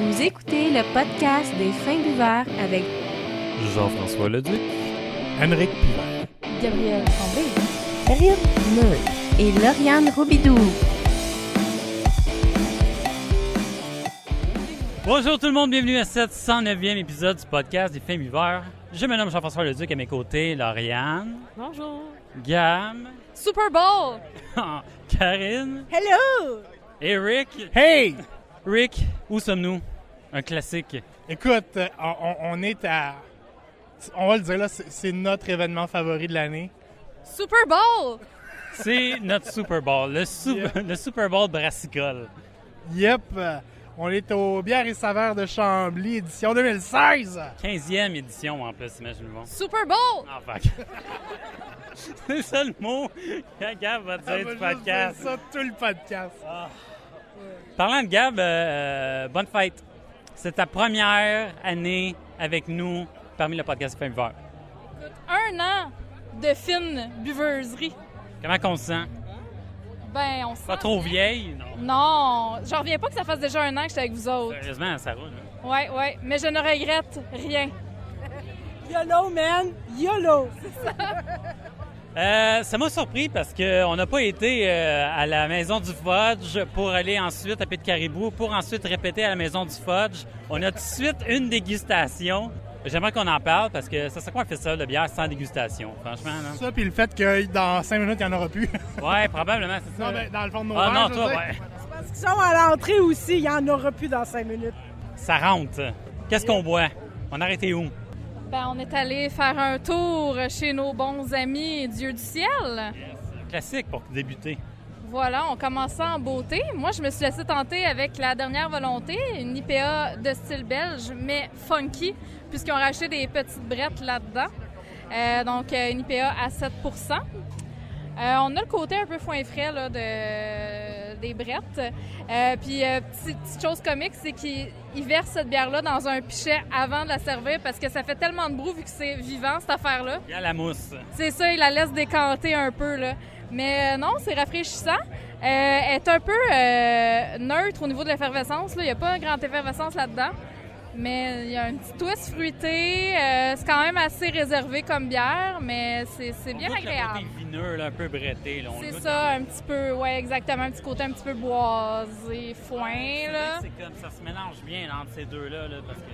Vous écoutez le podcast des Fins buveurs avec Jean-François Leduc, Henrik Pivert, Gabriel Tremblay, Karine Meury et Lauriane Robidoux. Bonjour tout le monde, bienvenue à cette 109e épisode du podcast des Fins buveurs. Je me nomme Jean-François Leduc, à mes côtés, Lauriane. Bonjour. Gam. Super Bowl! Karine. Hello! Et Rick. Hey! Rick, où sommes-nous? Un classique. Écoute, on est à... On va le dire là, c'est notre événement favori de l'année. Super Bowl! C'est notre Super Bowl, le Super Bowl brassicole. Yep! On est au Bières et Saveurs de Chambly, édition 2016! 15e édition en plus, imagine-moi. Super Bowl! Ah, fuck. C'est ça le mot que Gab va dire du podcast. C'est ça tout le podcast. Parlant de Gab, bonne fête. C'est ta première année avec nous parmi le podcast Fins buveurs. 1 an de fine buveuserie. Comment qu'on se sent? Ben, on se Pas sent trop bien. vieille? Non. Non, j'en reviens pas que ça fasse déjà 1 an que j'étais avec vous autres. Sérieusement, ça roule. Hein? Ouais, mais je ne regrette rien. YOLO, man! YOLO! Ça m'a surpris parce qu'on n'a pas été à la Maison du Fudge pour aller ensuite à Pied de Caribou, pour ensuite répéter à la Maison du Fudge. On a tout de suite une dégustation. J'aimerais qu'on en parle parce que ça serait quoi un festival de bière sans dégustation, franchement. Là. Ça, puis le fait que dans 5 minutes, il n'y en aura plus. Ouais, probablement, c'est ça. Non, ben, dans le fond de nos Ah verres, non, je toi, veux dire. ouais. Parce qu'ils sont à l'entrée aussi, il n'y en aura plus dans 5 minutes. Ça rentre. Qu'est-ce qu'on boit? On a arrêté où? Ben, on est allé faire un tour chez nos bons amis Dieu du ciel. Classique pour débuter. Voilà, on commençait en beauté. Moi, je me suis laissée tenter avec la dernière volonté, une IPA de style belge, mais funky, puisqu'ils ont racheté des petites brettes là-dedans. Donc, une IPA à 7 on a le côté un peu foin frais là, des brettes. Puis, petite chose comique, c'est qu'ils versent cette bière-là dans un pichet avant de la servir parce que ça fait tellement de bruit vu que c'est vivant, cette affaire-là. Il y a la mousse. C'est ça, il la laisse décanter un peu, là. Mais non, c'est rafraîchissant. Elle est un peu neutre au niveau de l'effervescence. Là. Il n'y a pas une grande effervescence là-dedans. Mais il y a un petit twist fruité. C'est quand même assez réservé comme bière, mais c'est bien agréable. Le côté vineux, là, un peu bretté. Là, C'est ça, un petit peu, ouais, exactement. Un petit côté un petit peu boisé, foin, là. C'est comme ça se mélange bien là, entre ces deux-là, là, parce que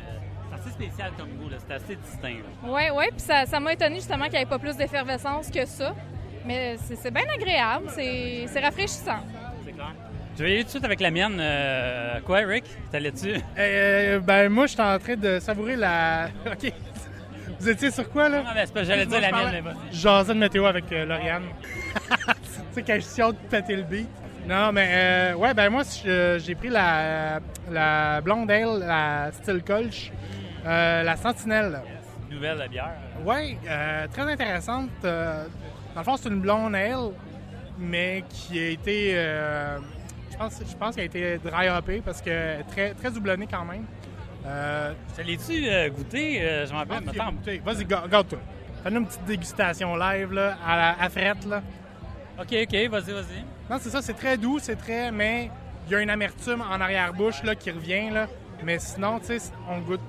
c'est assez spécial comme goût. Là. C'est assez distinct. Là. Ouais, puis ça m'a étonné justement qu'il n'y avait pas plus d'effervescence que ça. Mais c'est bien agréable, c'est rafraîchissant. C'est clair. Je vais y aller tout de suite avec la mienne. Quoi, Rick? T'allais-tu? Ben, moi, je suis en train de savourer la... OK. Vous étiez sur quoi, là? Non, mais c'est pas, j'allais dire la mienne, mais vas-y. Jaser de météo avec Lauriane. Tu sais, quand je suis hâte de péter le beat. Non, mais ouais, ben moi, j'ai pris la Blonde Ale, la style Kolsch, la Sentinelle. Nouvelle la bière. Ouais, très intéressante. Dans le fond, c'est une Blonde Ale, mais qui a été... je pense qu'elle a été dry hoppée parce que très doublonnée quand même. Ça l'as-tu goûté? Je m'en rappelle. Attends. Vas-y, garde-toi. Fais-nous une petite dégustation live, là, à frette, là. OK, vas-y. Non, c'est ça, c'est très doux, mais il y a une amertume en arrière-bouche, là, qui revient, là. Mais sinon, tu sais, on goûte...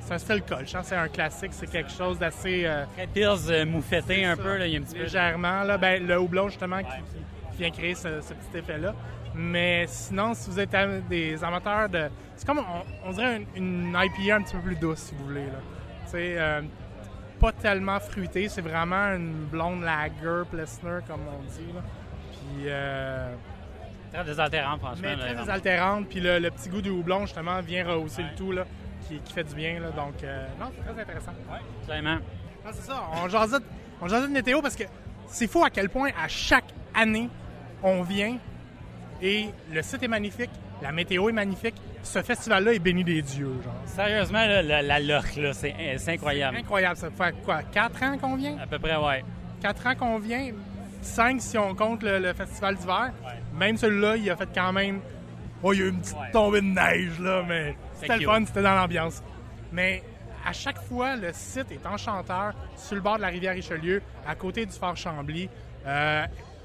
C'est un style Kolsch, hein, c'est un classique, c'est quelque chose d'assez... Très pils moufetté un peu, là, il y a un petit peu... Légèrement, là. Ben, le houblon, justement, qui vient créer ce petit effet-là. Mais sinon, si vous êtes des amateurs de... C'est comme, on dirait une IPA un petit peu plus douce, si vous voulez, là. Tu sais, pas tellement fruité, c'est vraiment une blonde lager, Plessner, comme on dit, là. Puis... Très désaltérant, franchement. Mais là, très vraiment. désaltérante, puis le petit goût du houblon, justement, vient rehausser le tout, là, qui fait du bien, là. Donc, non, c'est très intéressant. Ouais, clairement. Non, c'est ça, on jasait de météo parce que c'est fou à quel point, à chaque année, on vient et le site est magnifique, la météo est magnifique, ce festival-là est béni des dieux, genre. Sérieusement, là, la loch, là, c'est incroyable. C'est incroyable, ça fait quoi, 4 ans qu'on vient? À peu près, ouais. 4 ans qu'on vient, 5 si on compte le festival d'hiver. Ouais. Même celui-là, il a fait quand même... Oh, il y a eu une petite tombée de neige, là, mais c'était le cute. fun, c'était dans l'ambiance. Mais à chaque fois, le site est enchanteur, sur le bord de la rivière Richelieu, à côté du Fort Chambly.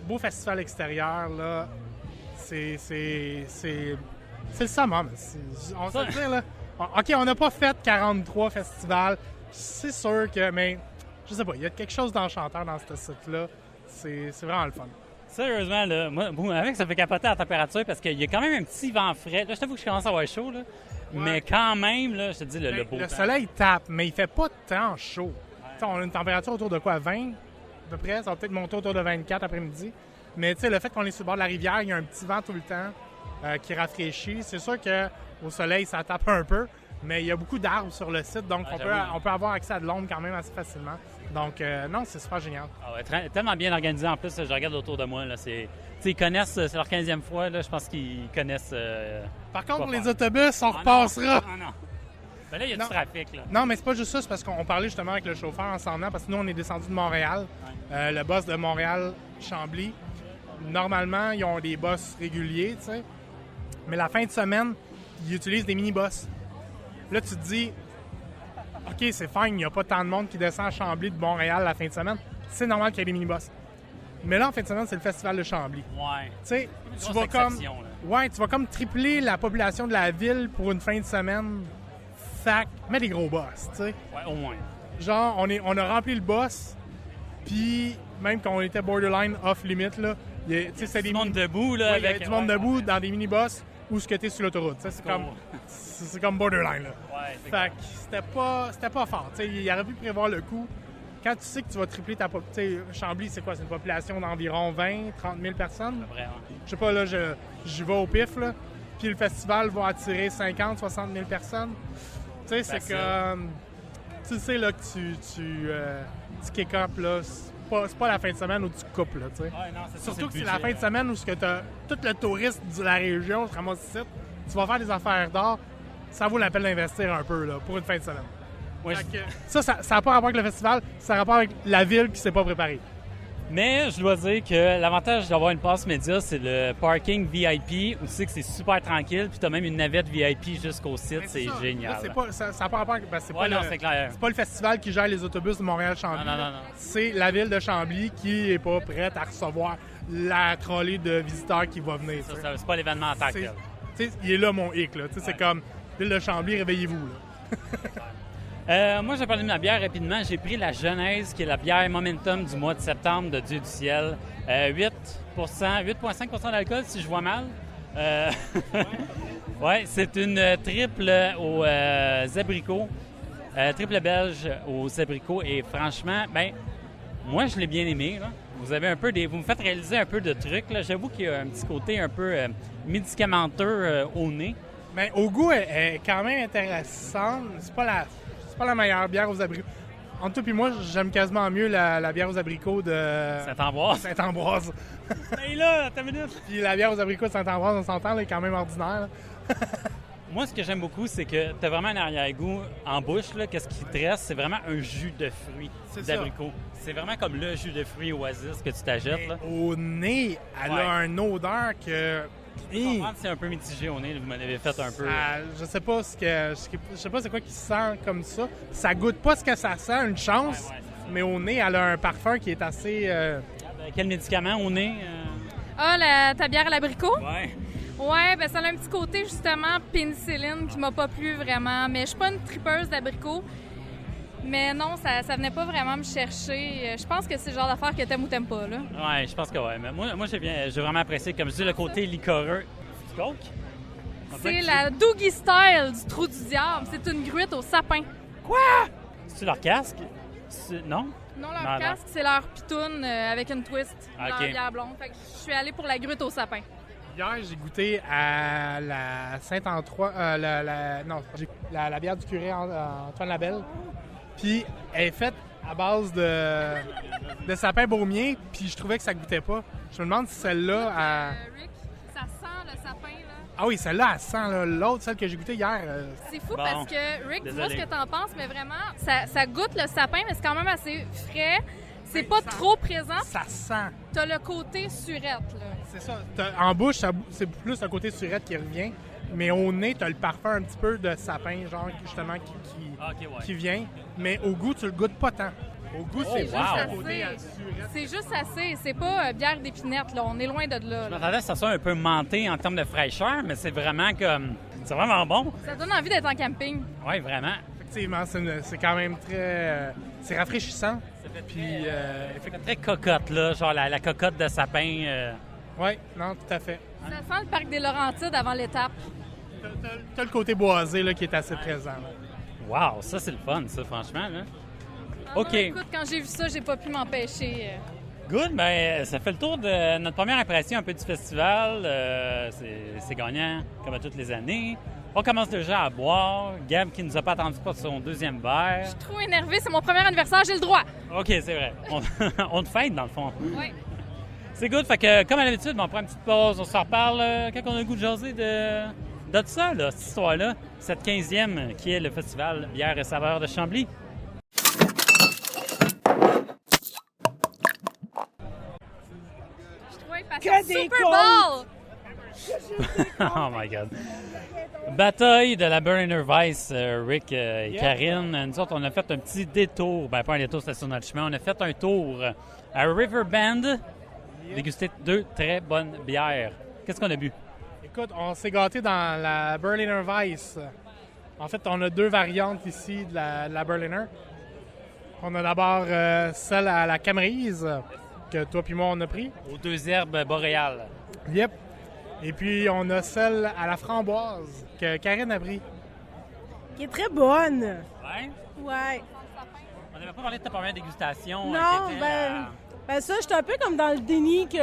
Beau festival extérieur, là. C'est c'est le summum. On va se dire, là. OK, on n'a pas fait 43 festivals. C'est sûr que, mais je sais pas, il y a quelque chose d'enchanteur dans ce site-là. C'est vraiment le fun. Sérieusement, là, moi, avec, ça fait capoter la température parce qu'il y a quand même un petit vent frais. Là, je t'avoue que je commence à avoir chaud, là. Mais quand même, là, je te dis, le beau Le temps. soleil tape, mais il fait pas tant chaud. Ouais. On a une température autour de quoi? 20 à peu près? Ça va peut-être monter autour de 24 après-midi. Mais le fait qu'on est sur le bord de la rivière, il y a un petit vent tout le temps qui rafraîchit. C'est sûr qu'au soleil, ça tape un peu, mais il y a beaucoup d'arbres sur le site, donc on peut avoir accès à de l'ombre quand même assez facilement. Donc, non, c'est super génial. Ah ouais, tellement bien organisé en plus, je regarde autour de moi. Là, ils connaissent, c'est leur 15e fois, là, je pense qu'ils connaissent. Par contre, pour les autobus, on repassera. Non. Ben là, il y a du trafic. Là. Non, mais c'est pas juste ça, c'est parce qu'on parlait justement avec le chauffeur en s'en venant, parce que nous, on est descendu de Montréal, le boss de Montréal-Chambly. Normalement, ils ont des boss réguliers, tu sais. Mais la fin de semaine, ils utilisent des mini-boss. Là, tu te dis, OK, c'est fine, il n'y a pas tant de monde qui descend à Chambly de Montréal la fin de semaine. C'est normal qu'il y ait des mini-boss. Mais là, en fin de semaine, c'est le festival de Chambly. Ouais. Tu sais, tu vas comme tripler la population de la ville pour une fin de semaine. Fac, mets des gros boss, tu sais. Ouais, au moins. Genre, on a rempli le boss, puis même quand on était borderline off-limit, là, il y a du monde debout, là. Oui, il y avait du monde debout dans des mini-boss où ce que t'es sur l'autoroute. C'est comme borderline, là. Ouais, fait que c'était pas fort. Tu sais, il aurait pu prévoir le coup. Quand tu sais que tu vas tripler ta population, Chambly, c'est quoi? C'est une population d'environ 20, 30 000 personnes? Vraiment. Je sais pas, là, j'y vais au pif, là. Puis le festival va attirer 50, 60 000 personnes. Tu sais, c'est comme... Tu sais, là, que tu kick up, là. C'est pas la fin de semaine où tu coupes, là, tu sais. Ouais, non, Surtout que c'est la fin de semaine où t'as tout le touriste de la région se ramasse ici. Tu vas faire des affaires d'art. Ça vaut la peine d'investir un peu, là, pour une fin de semaine. Ouais, ça n'a pas rapport avec le festival, ça a rapport avec la ville qui s'est pas préparée. Mais je dois dire que l'avantage d'avoir une passe média, c'est le parking VIP, où tu sais que c'est super tranquille, puis tu as même une navette VIP jusqu'au site, c'est génial. Là, ça n'a pas rapport avec... c'est pas le festival qui gère les autobus de Montréal-Chambly. Non. C'est la ville de Chambly qui est pas prête à recevoir la trolley de visiteurs qui va venir. C'est pas l'événement en tant que tel. Il est là, mon hic. Là. C'est comme, ville de Chambly, réveillez-vous. Moi, je vais parler de ma bière rapidement. J'ai pris la Genèse, qui est la bière Momentum du mois de septembre de Dieu du ciel. 8,5% d'alcool, si je vois mal. Ouais, c'est une triple aux abricots. Triple belge aux abricots. Et franchement, moi, je l'ai bien aimé. Là. Vous me faites réaliser un peu de trucs. Là. J'avoue qu'il y a un petit côté un peu médicamenteux au nez. Mais au goût, elle est quand même intéressante. C'est pas la meilleure bière aux abricots. Entre toi et moi, j'aime quasiment mieux la bière aux abricots de Saint-Ambroise. Mais là, t'as minute. Puis la bière aux abricots de Saint-Ambroise, on s'entend, elle est quand même ordinaire. Moi, ce que j'aime beaucoup, c'est que t'as vraiment un arrière-goût en bouche. Là, qu'est-ce qui te reste? C'est vraiment un jus de fruits d'abricot. C'est vraiment comme le jus de fruits Oasis que tu t'achètes. Là. Au nez, elle a une odeur que... C'est un peu mitigé au nez, vous m'en avez fait un peu. Je sais pas c'est quoi qui sent comme ça. Ça goûte pas ce que ça sent, une chance. Mais au nez, elle a un parfum qui est assez... Quel médicament au nez? Ta bière à l'abricot? Ouais. Ouais, ça a un petit côté justement pénicilline qui m'a pas plu vraiment. Mais je suis pas une tripeuse d'abricot. Mais non, ça venait pas vraiment me chercher. Je pense que c'est le genre d'affaire que t'aimes ou t'aimes pas, là. Ouais, je pense que ouais. Mais moi j'ai vraiment apprécié, comme je dis, le côté liquoreux. Du coke? C'est la Doogie Style du Trou du Diable. C'est une gruite au sapin. Quoi? C'est-tu leur casque? Non? Non, leur casque, c'est leur pitoune avec une twist dans la bière blonde. Fait que je suis allée pour la gruite au sapin. Hier, j'ai goûté à la Saint-Antoine... la bière du curé Antoine Labelle. Puis elle est faite à base de sapin baumier, puis je trouvais que ça goûtait pas. Je me demande si celle-là... Rick, ça sent le sapin, là. Ah oui, celle-là, elle sent. Là. L'autre, celle que j'ai goûtée hier... C'est fou parce que, Rick, dis-moi ce que t'en penses, mais vraiment, ça goûte le sapin, mais c'est quand même assez frais. C'est pas trop présent. Ça sent. T'as le côté surette, là. C'est ça. En bouche, c'est plus un côté surette qui revient. Mais au nez, t'as le parfum un petit peu de sapin, genre, justement, qui vient. Mais au goût, tu le goûtes pas tant. Au goût, Oh, c'est juste wow. à côté à surette. C'est juste assez. C'est pas bière d'épinette, là. On est loin de là. Je là. m'attendais à ce que ça soit un peu menté en termes de fraîcheur, mais c'est vraiment comme... C'est vraiment bon. Ça donne envie d'être en camping. Oui, vraiment. Effectivement, c'est quand même très... c'est rafraîchissant. Puis, C'est très cocotte, là, genre la cocotte de sapin. oui, non, tout à fait. Ça sent le parc des Laurentides avant l'étape. T'as le côté boisé là, qui est assez présent. là. Wow, ça, c'est le fun, ça, franchement. Là. Ah OK. non, écoute, quand j'ai vu ça, j'ai pas pu m'empêcher. Good, ben ça fait le tour de notre première impression un peu du festival. C'est gagnant, comme à toutes les années. On commence déjà à boire. Gab qui nous a pas attendu pour son deuxième verre. Je suis trop énervée, c'est mon premier anniversaire, j'ai le droit. OK, c'est vrai. On te fête, dans le fond. Oui. C'est good. Fait que, comme à l'habitude, on prend une petite pause. On s'en reparle quand on a le goût de jaser de ça, là, cette histoire-là. Cette 15e qui est le festival Bière et Saveurs de Chambly. Je trouvais parce Que des Super comptes. Bowl! Oh my God. Bataille de la Berliner Weiss, Rick et Karine. Nous autres, on a fait un petit détour. Ben, pas un détour, c'était sur notre chemin. On a fait un tour à Riverbend, déguster 2 très bonnes bières. Qu'est-ce qu'on a bu? Écoute, on s'est gâté dans la Berliner Weiss. En fait, on a 2 variantes ici de la Berliner. On a d'abord celle à la Camerise, que toi puis moi on a pris. Aux 2 herbes boréales. Yep. Et puis on a celle à la framboise, que Karine a pris. Qui est très bonne. Ouais? Ouais. On n'avait pas parlé de ta première dégustation. Non, qui était ben ça, j'étais un peu comme dans le déni que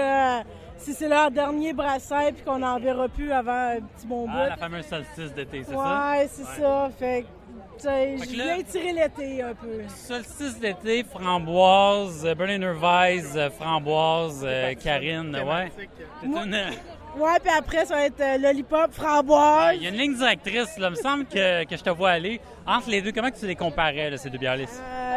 si c'est leur dernier brasserie puis qu'on n'en verra plus avant un petit bon bout. la fameuse solstice d'été, c'est ça? Ouais, c'est ça. Fait que, tu sais, Fait que je là- viens tirer l'été un peu. Solstice d'été, framboise, Berliner Weiss, framboise, Karine, ouais. C'est Moi- une... Ouais, puis après, ça va être lollipop, framboise. Il y a une ligne directrice, là. Il me semble que je te vois aller. Entre les deux, comment tu les comparais, là, ces deux bières-là?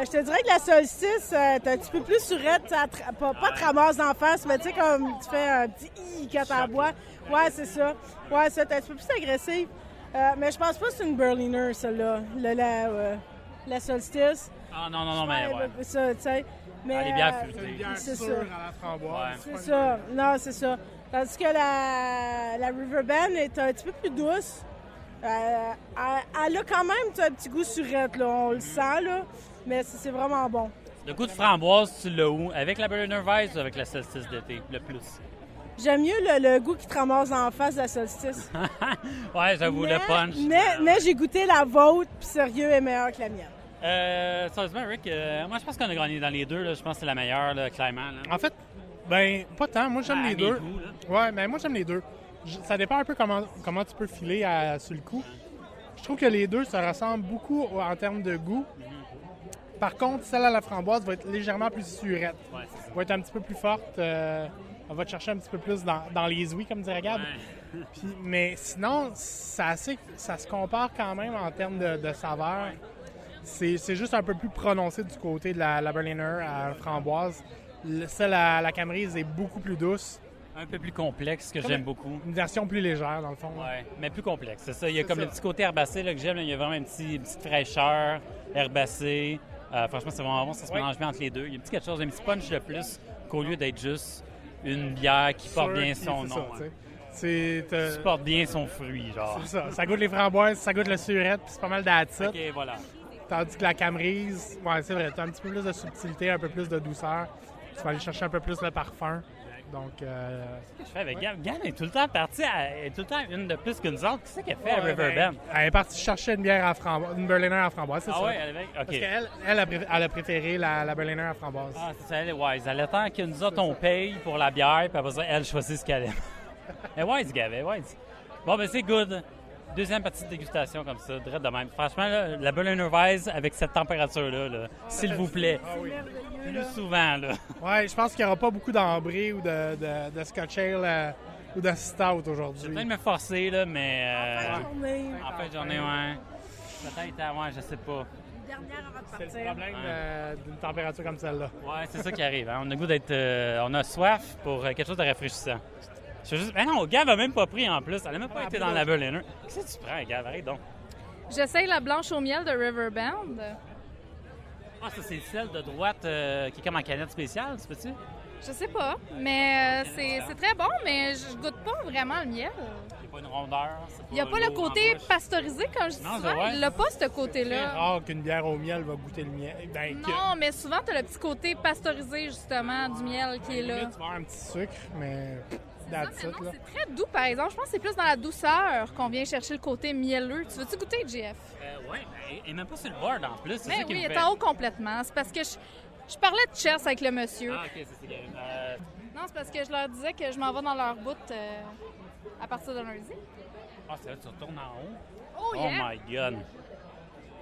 Je te dirais que la solstice, t'es un petit peu plus surette, pas te ramasse d'en face, mais tu sais, comme tu fais un petit i quand t'en bois. Ouais, c'est ça. Ouais, ça, t'es un petit peu plus agressif. Mais je pense pas que c'est une Berliner, celle-là, la solstice. Ah non, mais ouais. Ça, tu sais. Mais, les bières C'est une fruitées. bière C'est sûre ça. à la framboise. C'est ça. Non, c'est ça. Tandis que la Riverbend est un petit peu plus douce. Elle a quand même un petit goût surette, là. On le sent, là. Mais c'est vraiment bon. Le goût de framboise, tu l'as où? Avec la Berliner Weiss ou avec la solstice d'été, le plus? J'aime mieux le goût qui te ramasse en face de la solstice. Ouais, j'avoue, le punch. Mais j'ai goûté la vôtre, puis sérieux, est meilleure que la mienne. Sérieusement, Rick, moi, je pense qu'on a gagné dans les deux, là. Je pense que c'est la meilleure, là, clairement. Là. En fait, ben, pas tant. Moi, j'aime À les mes deux. goûts, là. Ouais, mais moi, j'aime les deux. Ça dépend un peu comment tu peux filer sur le coup. Je trouve que les deux se ressemblent beaucoup en termes de goût. Par contre, celle à la framboise va être légèrement plus surette. Ouais, c'est ça. Va être un petit peu plus forte. On va te chercher un petit peu plus dans les ouïes, comme dirait Gab. Ouais. Puis, mais sinon, ça se compare quand même en termes de saveur. C'est juste un peu plus prononcé du côté de la Berliner à la framboise. Celle à la Camerise est beaucoup plus douce. Un peu plus complexe, que Comme j'aime beaucoup. Une version plus légère, dans le fond. Ouais, mais plus complexe, c'est ça. Il y a C'est comme ça. le petit côté herbacé là, que j'aime. Là. Il y a vraiment une petite fraîcheur herbacée. Franchement, c'est vraiment bon. Ça se Ouais. mélange bien entre les deux. Il y a un petit quelque chose, un petit punch de plus qu'au lieu d'être juste une bière qui porte bien son C'est nom. ça, hein. tu sais. C'est Qui porte bien son fruit, genre. c'est ça. Ça goûte les framboises, ça goûte le surette, puis c'est pas mal d'attitude. OK, voilà. Tandis que la Camerise, ouais, c'est vrai, tu as un petit peu plus de subtilité, un peu plus de douceur. Tu vas aller chercher un peu plus le parfum. Donc, Je fais avec Gab. Gab est tout le temps partie, elle est tout le temps une de plus qu'une autre. Qu'est-ce qu'elle fait à ouais, Riverbend? ben, elle est partie chercher une bière à framboise, une Berliner à framboise, c'est Ah ça. ouais, elle est avec? Parce OK. qu'elle, elle a préféré la Berliner à framboise. Ah, c'est ça, elle est wise. Elle attend que nous autres, on paye pour la bière, puis après ça, elle choisit ce qu'elle aime. Elle est wise, Gab, elle est wise. Bon, ben c'est good. Deuxième petite dégustation comme ça, direct de même. Franchement, là, la Berliner Weiss avec cette température-là, là, s'il vous plaît, Ah oui. plus souvent, là. Ouais, je pense qu'il n'y aura pas beaucoup d'ambré ou de Scotch Ale ou de Stout Je aujourd'hui. vais peut-être me forcer, là, mais Journée, en fin de journée, ouais. Peut-être, ouais, je sais pas. dernière avant de C'est le partir. problème d'une température comme celle-là. Ouais, c'est ça qui arrive. Hein. On a le goût d'être. On a soif pour quelque chose de rafraîchissant. Je fais juste. Mais non, Gab a même pas pris en plus. Elle a même pas été dans la Berliner. Qu'est-ce que tu prends, Gab? Arrête donc. J'essaye la blanche au miel de Riverbend. Ah, ça, c'est celle de droite qui est comme en canette spéciale, c'est peux-tu? Je sais pas, mais c'est très bon, mais je goûte pas vraiment le miel. Il n'y a pas une rondeur. Il n'y a pas le lourd en côté bouche. pasteurisé, comme je dis Non, souvent. ouais. Il n'a pas ce C'est côté-là. rare qu'une bière au miel va goûter le miel. Ben, Non, mais souvent, tu as le petit côté pasteurisé, justement, du miel qui est là. limite, tu vas avoir un petit sucre, mais Ça, that's mais it, non, là. c'est très doux, par exemple. Je pense que c'est plus dans la douceur qu'on vient chercher le côté mielleux. Tu veux-tu goûter, JF? Oui, et même pas sur le board en plus. C'est Mais ça qui oui, me il est fait... en haut complètement. C'est parce que je parlais de chess avec le monsieur. Ah, ok, c'est Karine. Non, c'est parce que je leur disais que je m'en vais dans leur bout à partir de lundi. Ah, c'est là, tu retournes en haut. Oh, Oh yeah! my God.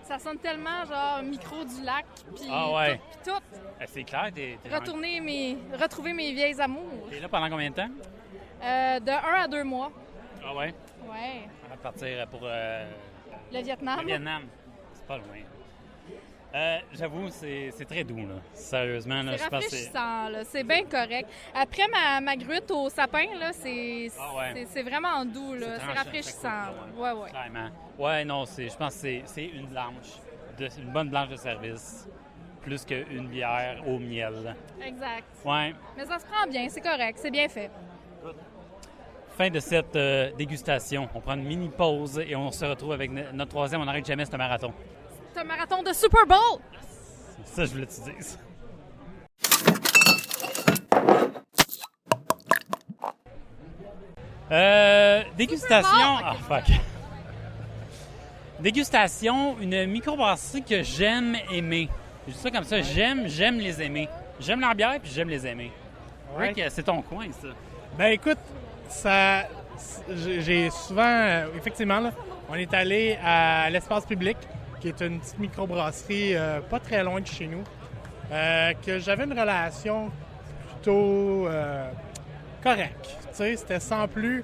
Ça sonne tellement genre micro du lac, puis Ah ouais. tout, puis tout. C'est clair, t'es Retrouver mes vieilles amours. T'es là pendant combien de temps? De 1 à 2 mois. Ah ouais? Ouais. On va partir pour Le Vietnam. le Vietnam. C'est pas loin. J'avoue, c'est très doux, là. Sérieusement, là, C'est je pense que rafraîchissant, là. C'est bien correct. Après ma gruite au sapin, là, Ah ouais. c'est vraiment doux, là. C'est tranchant, rafraîchissant. ça là. coûte, Ouais, ouais. Clairement. Ouais, non, je pense que c'est une blanche. Une bonne blanche de service. Plus qu'une bière au miel. Exact. Ouais. Mais ça se prend bien, c'est correct, c'est bien fait. Fin de cette dégustation. On prend une mini pause et on se retrouve avec notre troisième. On n'arrête jamais ce marathon. C'est un marathon de Super Bowl! Ça, je voulais que tu dises. Dégustation. Super Ah, fuck. Dégustation, une microbrasserie que j'aime aimer. Je dis ça comme ça, j'aime les aimer. J'aime leur bière puis j'aime les aimer. Ouais. Rick, c'est ton coin, ça. Ben écoute, j'ai souvent, effectivement, là, on est allé à l'Espace Public, qui est une petite microbrasserie pas très loin de chez nous, que j'avais une relation plutôt correcte. Tu sais, c'était sans plus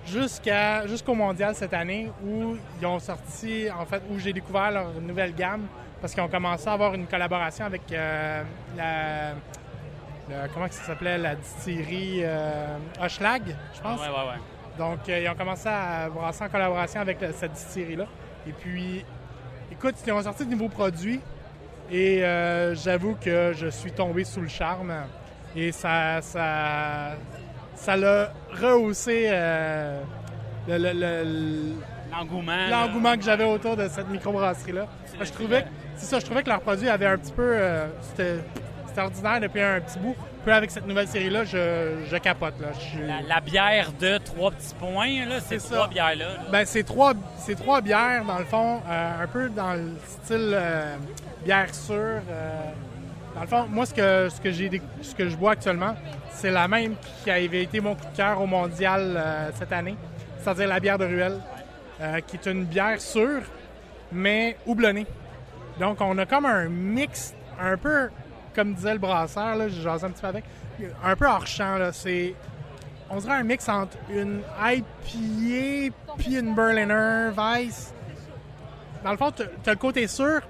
jusqu'au Mondial cette année où ils ont sorti, en fait, où j'ai découvert leur nouvelle gamme parce qu'ils ont commencé à avoir une collaboration avec comment ça s'appelait, la distillerie Hochelag, je pense. Ouais. Donc, ils ont commencé à brasser en collaboration avec cette distillerie-là. Et puis, écoute, ils ont sorti de nouveaux produits et j'avoue que je suis tombé sous le charme. Et ça l'a rehaussé l'engouement que j'avais autour de cette microbrasserie-là. Je trouvais que leur produit avait un petit peu... c'était ordinaire depuis un petit bout. Puis avec cette nouvelle série-là, je capote. Là. La bière de 3 petits points, là, c'est C'est 3 ça. bières-là. Là. Ben, c'est trois bières, dans le fond, un peu dans le style bière sûre. Dans le fond, moi, ce que je bois actuellement, c'est la même qui avait été mon coup de cœur au Mondial cette année, c'est-à-dire la bière de Ruelle, qui est une bière sûre, mais houblonnée. Donc, on a comme un mix, un peu, comme disait le brasseur, là, j'ai jasé un petit peu avec, un peu hors champ. Là, on dirait un mix entre une IPA puis une Berliner Weiss. Dans le fond, t'as le côté sûr,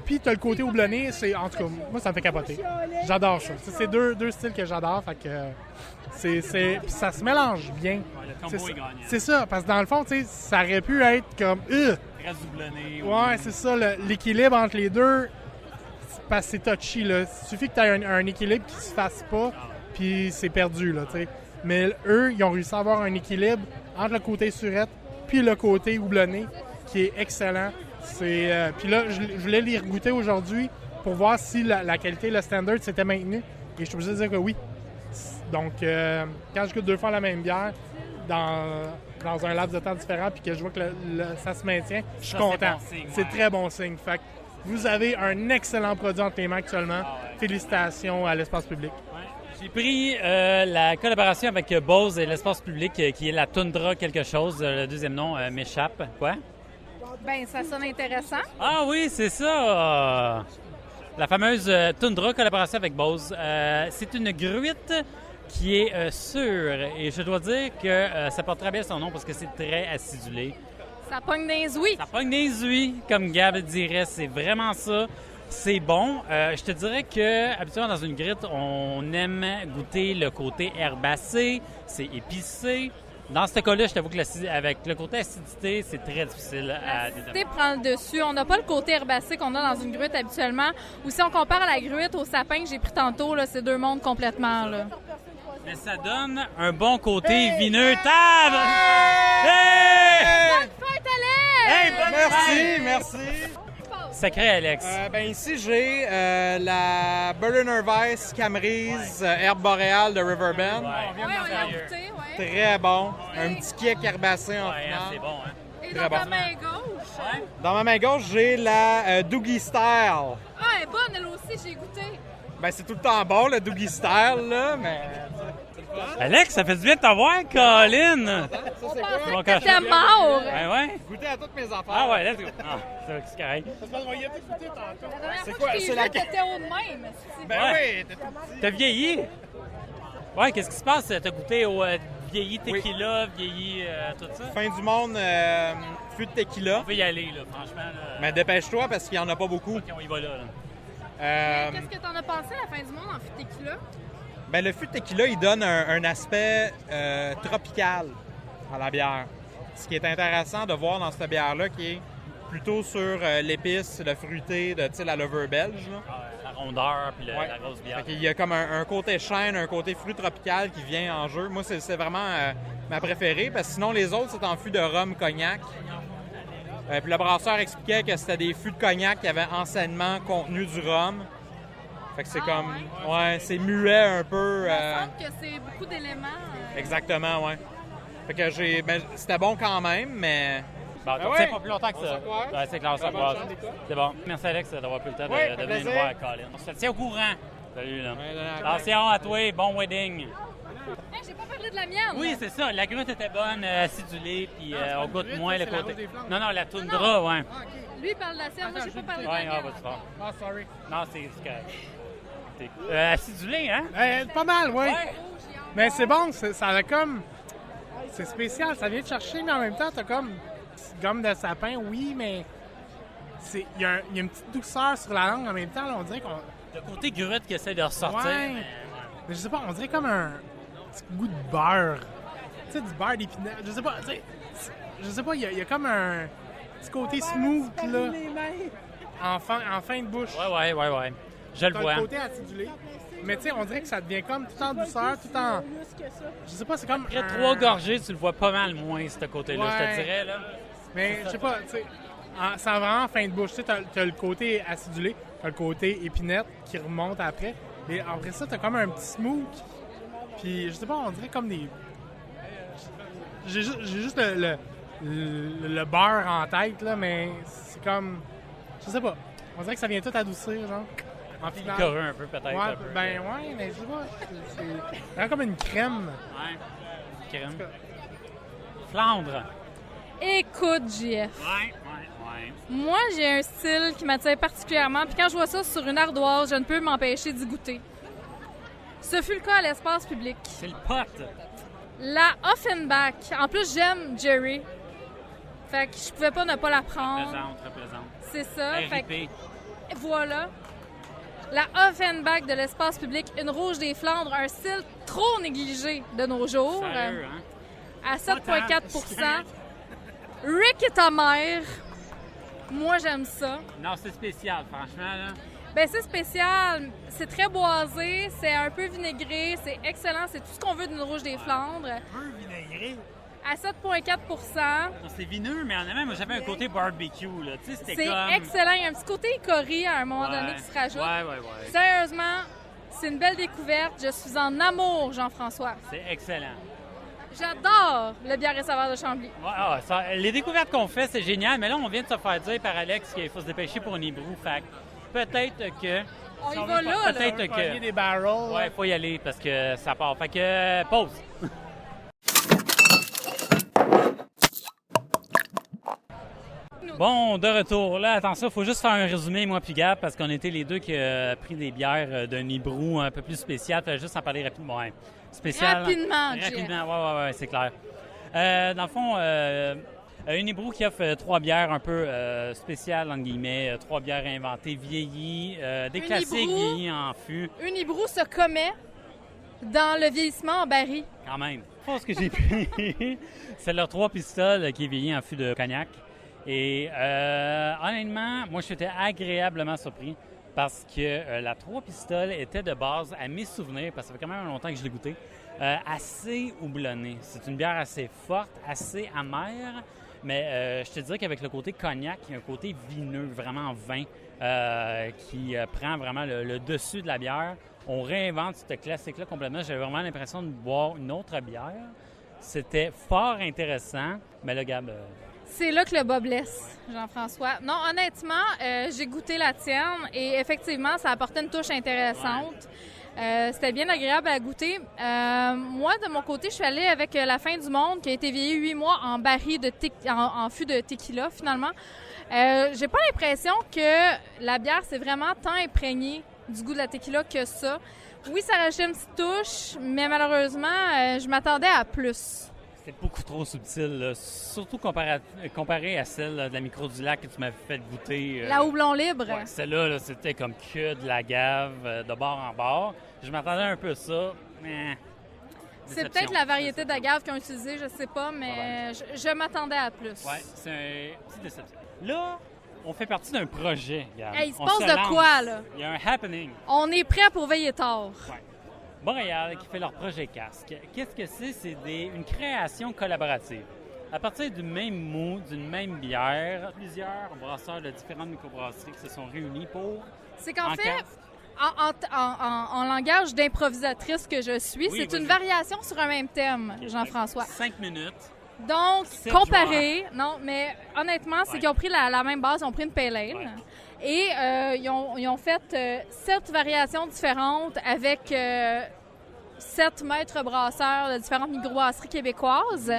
puis t'as le côté houblonné. En tout cas, moi, ça me fait capoter. J'adore ça. C'est deux styles que j'adore. Fait que puis ça se mélange bien. Le combo est gagnant. C'est ça, parce que dans le fond, tu sais, ça aurait pu être comme... Très doublonné. Ouais, c'est ça, l'équilibre entre les deux, parce que c'est touchy, là. Il suffit que tu aies un équilibre qui se fasse pas, puis c'est perdu, là, tu sais. Mais eux, ils ont réussi à avoir un équilibre entre le côté surette puis le côté houblonné, qui est excellent. Puis là, je voulais les regoûter aujourd'hui pour voir si la qualité, le standard s'était maintenu, et je suis obligé de dire que oui. Donc, quand je goûte 2 fois la même bière, dans un laps de temps différent, puis que je vois que ça se maintient, je suis content. Bon signe, C'est très bon signe. Fait que vous avez un excellent produit entre les mains actuellement. Félicitations à l'Espace Public. J'ai pris la collaboration avec Bose et l'Espace Public, qui est la Tundra quelque chose. Le deuxième nom m'échappe. Quoi? Ben, ça sonne intéressant. Ah oui, c'est ça! La fameuse Tundra collaboration avec Bose. C'est une gruite qui est sûre. Et je dois dire que ça porte très bien son nom parce que c'est très acidulé. Ça pogne des ouïes. Ça pogne des ouïes, comme Gab dirait. C'est vraiment ça. C'est bon. Je te dirais que habituellement dans une grite, on aime goûter le côté herbacé. C'est épicé. Dans ce cas-là, je t'avoue que avec le côté acidité, c'est très difficile à L'acidité déterminer. prend le dessus. On n'a pas le côté herbacé qu'on a dans une gruite habituellement. Ou si on compare la gruite au sapin que j'ai pris tantôt, là, c'est deux mondes complètement. Là. Mais ça donne un bon côté vineux. Table! Hey! Bonne fête, Alex! Hey, bonne fête! Merci. Sacré Alex. Ici, j'ai la Berliner Weiss Camerise herbe boréale de Riverbend. Oui, on l'a Sérieux. goûté, oui. Très bon. Un petit kick herbacé en Ouais, finale. c'est bon, hein? Et Très dans ta bon. main gauche? Dans ma main gauche, j'ai la Doogie Style. Ah, elle est bonne, elle aussi, j'ai goûté. C'est tout le temps bon, le Doogie Style, là, mais... Alex, ça fait du bien de t'avoir, Colin! Ça, On c'est pensait quoi? que t'étais mort. Ouais. Goûter à toutes mes affaires. Ah ouais, let's go. Ah, c'est correct. Parce qu'on y a tout goûté tantôt. La dernière C'est fois quoi? que je t'ai C'est vu, la- t'étais haut de même. c'est- Ouais. Oui, T'as vieilli? Ouais, qu'est-ce qui se passe? T'as goûté au vieilli tequila, vieilli tout ça? fin du monde, fût de tequila. On peut y aller, là, franchement. Là. Mais dépêche-toi parce qu'il n'y en a pas beaucoup. OK, on y va là. Qu'est-ce que t'en as pensé à la fin du monde en fût de tequila? Le fût de tequila, il donne un aspect tropical à la bière. Ce qui est intéressant de voir dans cette bière-là, qui est plutôt sur l'épice, le fruité de la levure belge. Là. La rondeur puis Ouais. la grosse bière. Il y a comme un côté chêne, un côté fruit tropical qui vient en jeu. Moi, c'est vraiment ma préférée, parce que sinon, les autres, c'est en fût de rhum cognac. Puis le brasseur expliquait que c'était des fûts de cognac qui avaient anciennement contenu du rhum. Fait que c'est comme... Ouais, c'est muet un peu. Il me semble que c'est beaucoup d'éléments. Exactement, ouais. Fait que c'était bon quand même, mais... Bon, Ah tu ouais. sais pas plus longtemps que ça. On se croise. Ouais, c'est clair, ça Bonne passe. chance, des quoi? C'est bon. Merci Alex d'avoir pris le temps Ouais, de venir plaisir. nous voir, Colin. On se tient au courant. Salut, là. Ouais, Attention à toi, bon wedding. Hey, j'ai pas parlé de la mienne. Oui, c'est ça. La grutte était bonne, acidulée, puis on goûte grutte, moins ça, le c'est la côté. rose des flammes. Non, la toundra, ouais. Lui, il parle de la sienne. Moi, j'ai pas parlé de la Ouais, mienne. vas-y fort. Ah, sorry. Non, c'est correct. Acidulé, hein? Pas mal, oui. Ouais. Mais c'est bon, ça a comme... C'est spécial, ça vient te chercher, mais en même temps, t'as comme... Gomme de sapin, oui, mais... Il y a une petite douceur sur la langue en même temps, là, on dirait qu'on... Le côté grutte qui essaie de ressortir. Ouais. Mais je sais pas, on dirait comme un petit goût de beurre. Tu sais, du beurre d'épinards. Je sais pas, tu sais... Je sais pas, il y a comme un petit côté smooth, là, en fin de bouche. Ouais. Je le T'as vois. le côté acidulé. Mais tu sais, on dirait que ça devient comme tout en douceur, tout en... Je sais pas, c'est comme... Après 3 gorgées, tu le vois pas mal moins, ce côté-là, je te Ouais. dirais, là. Mais je sais pas, tu sais, c'est vraiment en fin de bouche. Tu sais, t'as le côté acidulé, t'as le côté épinette qui remonte après. Et après ça, t'as comme un petit smooth. Puis je sais pas, on dirait comme des... J'ai juste le beurre en tête, là, mais c'est comme... Je sais pas. On dirait que ça vient tout adoucir, genre. En finale. Picoreux un peu, peut-être. Ouais, un peu. ouais, mais je sais pas. C'est vraiment comme une crème. Ouais. Crème. Flandre. Écoute, JF. Ouais. Moi, j'ai un style qui m'attire particulièrement. Puis quand je vois ça sur une ardoise, je ne peux m'empêcher d'y goûter. Ce fut le cas à l'espace public. C'est le pote. La Offenbach. En plus, j'aime Jerry. Fait que je pouvais pas ne pas la prendre. Représente. C'est ça. Fait que RIP. voilà. La Offenbach de l'espace public, une rouge des Flandres, un style trop négligé de nos jours. Sérieux, hein? À 7,4 Rick et ta mère. Moi, j'aime ça. Non, c'est spécial, franchement, là. Ben c'est spécial. C'est très boisé, c'est un peu vinaigré, c'est excellent. C'est tout ce qu'on veut d'une rouge des Flandres. Un peu vinaigré. À 7,4 Non, c'est vineux, mais en même, moi, j'avais un côté barbecue, là. Tu sais, c'était c'est comme... excellent. Il y a un petit côté écoré à un moment donné qui se rajoute. Ouais. Sérieusement, c'est une belle découverte. Je suis en amour, Jean-François. C'est excellent. J'adore le bière et saveur de Chambly. Ouais, les découvertes qu'on fait, c'est génial, mais là, on vient de se faire dire par Alex qu'il faut se dépêcher pour un hébreu. Fait que peut-être que... On y si va veut là, faire- là. Peut-être Pogner que... des barrels. Ouais, faut y aller parce que ça part. Fait que pause. Bon, de retour. Là, attention, il faut juste faire un résumé, moi puis Gab, parce qu'on était les deux qui ont pris des bières d'un hébreu un peu plus spécial. Fait juste en parler rapidement. Ouais. Spécial. Rapidement, Jeff. Rapidement, ouais, c'est clair. Dans le fond, une hébreu qui offre 3 bières un peu spéciales, entre guillemets. 3 bières inventées, vieillies, des Une classiques hébreu. vieillis en fût. Une Hibrou se commet dans le vieillissement en baril. Quand même. Je pense que j'ai pris, c'est leur 3 pistoles qui est vieilli en fût de cognac. Et honnêtement, moi, j'étais agréablement surpris parce que la 3 pistoles était de base, à mes souvenirs, parce que ça fait quand même longtemps que je l'ai goûté, assez houblonnée. C'est une bière assez forte, assez amère, mais je te dirais qu'avec le côté cognac, il y a un côté vineux, vraiment vin, qui prend vraiment le dessus de la bière. On réinvente ce classique-là complètement. J'avais vraiment l'impression de boire une autre bière. C'était fort intéressant, mais là, Gab... C'est là que le bas blesse, Jean-François. Non, honnêtement, j'ai goûté la tienne et effectivement, ça apportait une touche intéressante. C'était bien agréable à goûter. Moi, de mon côté, je suis allée avec La Fin du Monde, qui a été vieilli 8 mois en baril en fût de tequila, finalement. J'ai pas l'impression que la bière s'est vraiment tant imprégnée du goût de la tequila que ça. Oui, ça rajoutait une petite touche, mais malheureusement, je m'attendais à plus. C'est beaucoup trop subtil, là. Surtout comparé à celle de la Micro du Lac que tu m'avais fait goûter. La houblon libre. Ouais, celle-là, là, c'était comme que de la gave de bord en bord. Je m'attendais un peu à ça, mais... C'est peut-être la variété d'agave qu'ils ont utilisée, je sais pas, mais je m'attendais à plus. Oui, c'est une petite déception. Là, on fait partie d'un projet, Gab. Hey, il se passe de quoi, là? Il y a un happening. On est prêt pour veiller tard. Ouais. Boréal qui fait leur projet casque. Qu'est-ce que c'est? C'est une création collaborative. À partir du même mot, d'une même bière, plusieurs brasseurs de différentes microbrasseries qui se sont réunis pour... C'est qu'en fait, en langage d'improvisatrice que je suis, oui, c'est une variation sur un même thème, Jean-François. 5 minutes. Donc, comparé, non, mais honnêtement, c'est qu'ils ont pris la même base, ils ont pris une pale ale. Ouais. Et ils ont fait 7 variations différentes avec 7 maîtres brasseurs de différentes microbrasseries québécoises.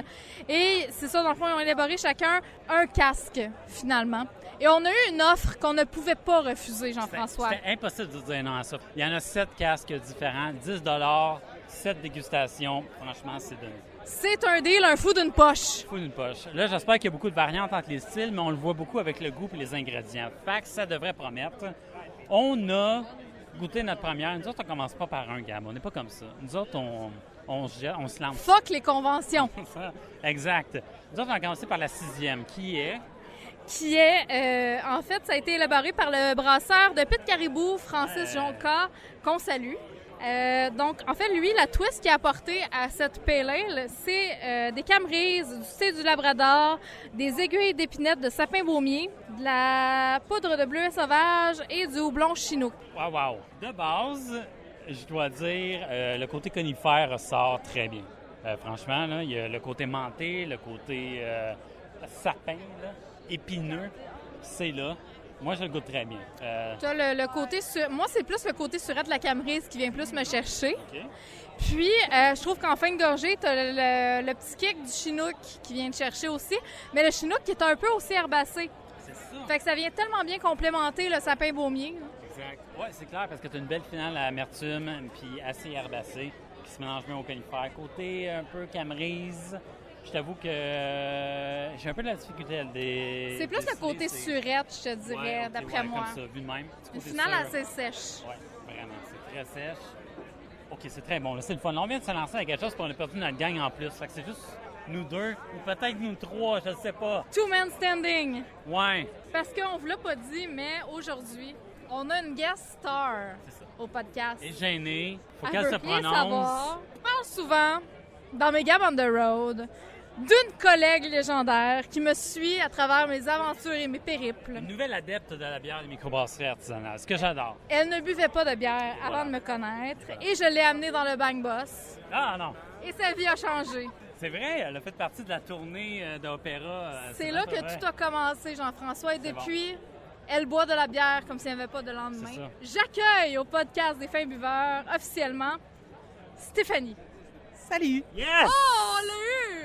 Et c'est ça, dans le fond, ils ont élaboré chacun un casque, finalement. Et on a eu une offre qu'on ne pouvait pas refuser, Jean-François. C'était impossible de dire non à ça. Il y en a 7 casques différents, 10 $, 7 dégustations. Franchement, c'est donné. C'est un deal, un fou d'une poche. Fou d'une poche. Là, j'espère qu'il y a beaucoup de variantes entre les styles, mais on le voit beaucoup avec le goût et les ingrédients. Fait que ça devrait promettre. On a goûté notre première. Nous autres, on commence pas par un, Gab. On n'est pas comme ça. Nous autres, on se lance. Fuck les conventions. Exact. Nous autres, on a commencé par la 6e, qui est, en fait, ça a été élaboré par le brasseur de Pitt-Caribou, Francis Jonca, qu'on salue. Donc, en fait, lui, la twist qu'il a apporté à cette pale ale, c'est des camerises, du thé du Labrador, des aiguilles d'épinette de sapin baumier, de la poudre de bleuet sauvage et du houblon chinook. Wow! De base, je dois dire, le côté conifère ressort très bien. Franchement, là, il y a le côté menté, le côté sapin, là, épineux, c'est là. Moi, je le goûte très bien. T'as le côté... Moi, c'est plus le côté surette de la camerise qui vient plus me chercher. Okay. Puis, je trouve qu'en fin de gorgée, t'as le petit kick du chinook qui vient te chercher aussi. Mais le chinook qui est un peu aussi herbacé. C'est ça. Fait que ça vient tellement bien complémenter le sapin baumier. Exact. Oui, c'est clair, parce que tu as une belle finale à amertume, puis assez herbacée, qui se mélange bien au conifère. Côté un peu camerise... Je t'avoue que j'ai un peu de la difficulté à le C'est plus le côté surette, je te dirais, d'après moi. Comme ça, vu de même. Une finale assez sèche. Oui, vraiment. C'est très sèche. OK, c'est très bon. Là, c'est le fun. Là, on vient de se lancer avec quelque chose, puis on a perdu notre gang en plus. Fait que c'est juste nous deux, ou peut-être nous trois, je ne sais pas. Two men standing. Ouais. Parce qu'on ne vous l'a pas dit, mais aujourd'hui, on a une guest star au podcast. Elle est gênée. Faut Elle qu'elle veut se bien prononce. savoir. Je parle souvent, dans mes Gab on the road, d'une collègue légendaire qui me suit à travers mes aventures et mes périples. Une nouvelle adepte de la bière de microbrasserie artisanale, ce que j'adore. Elle ne buvait pas de bière avant de me connaître et je l'ai amenée dans le Bang Boss. Ah non! Et sa vie a changé. C'est vrai, elle a fait partie de la tournée d'opéra. C'est là que tout a commencé, Jean-François, et depuis, elle boit de la bière comme s'il n'y avait pas de lendemain. J'accueille au podcast des Fins Buveurs, officiellement, Stéphanie. Salut! Yes! Oh, on l'a eu!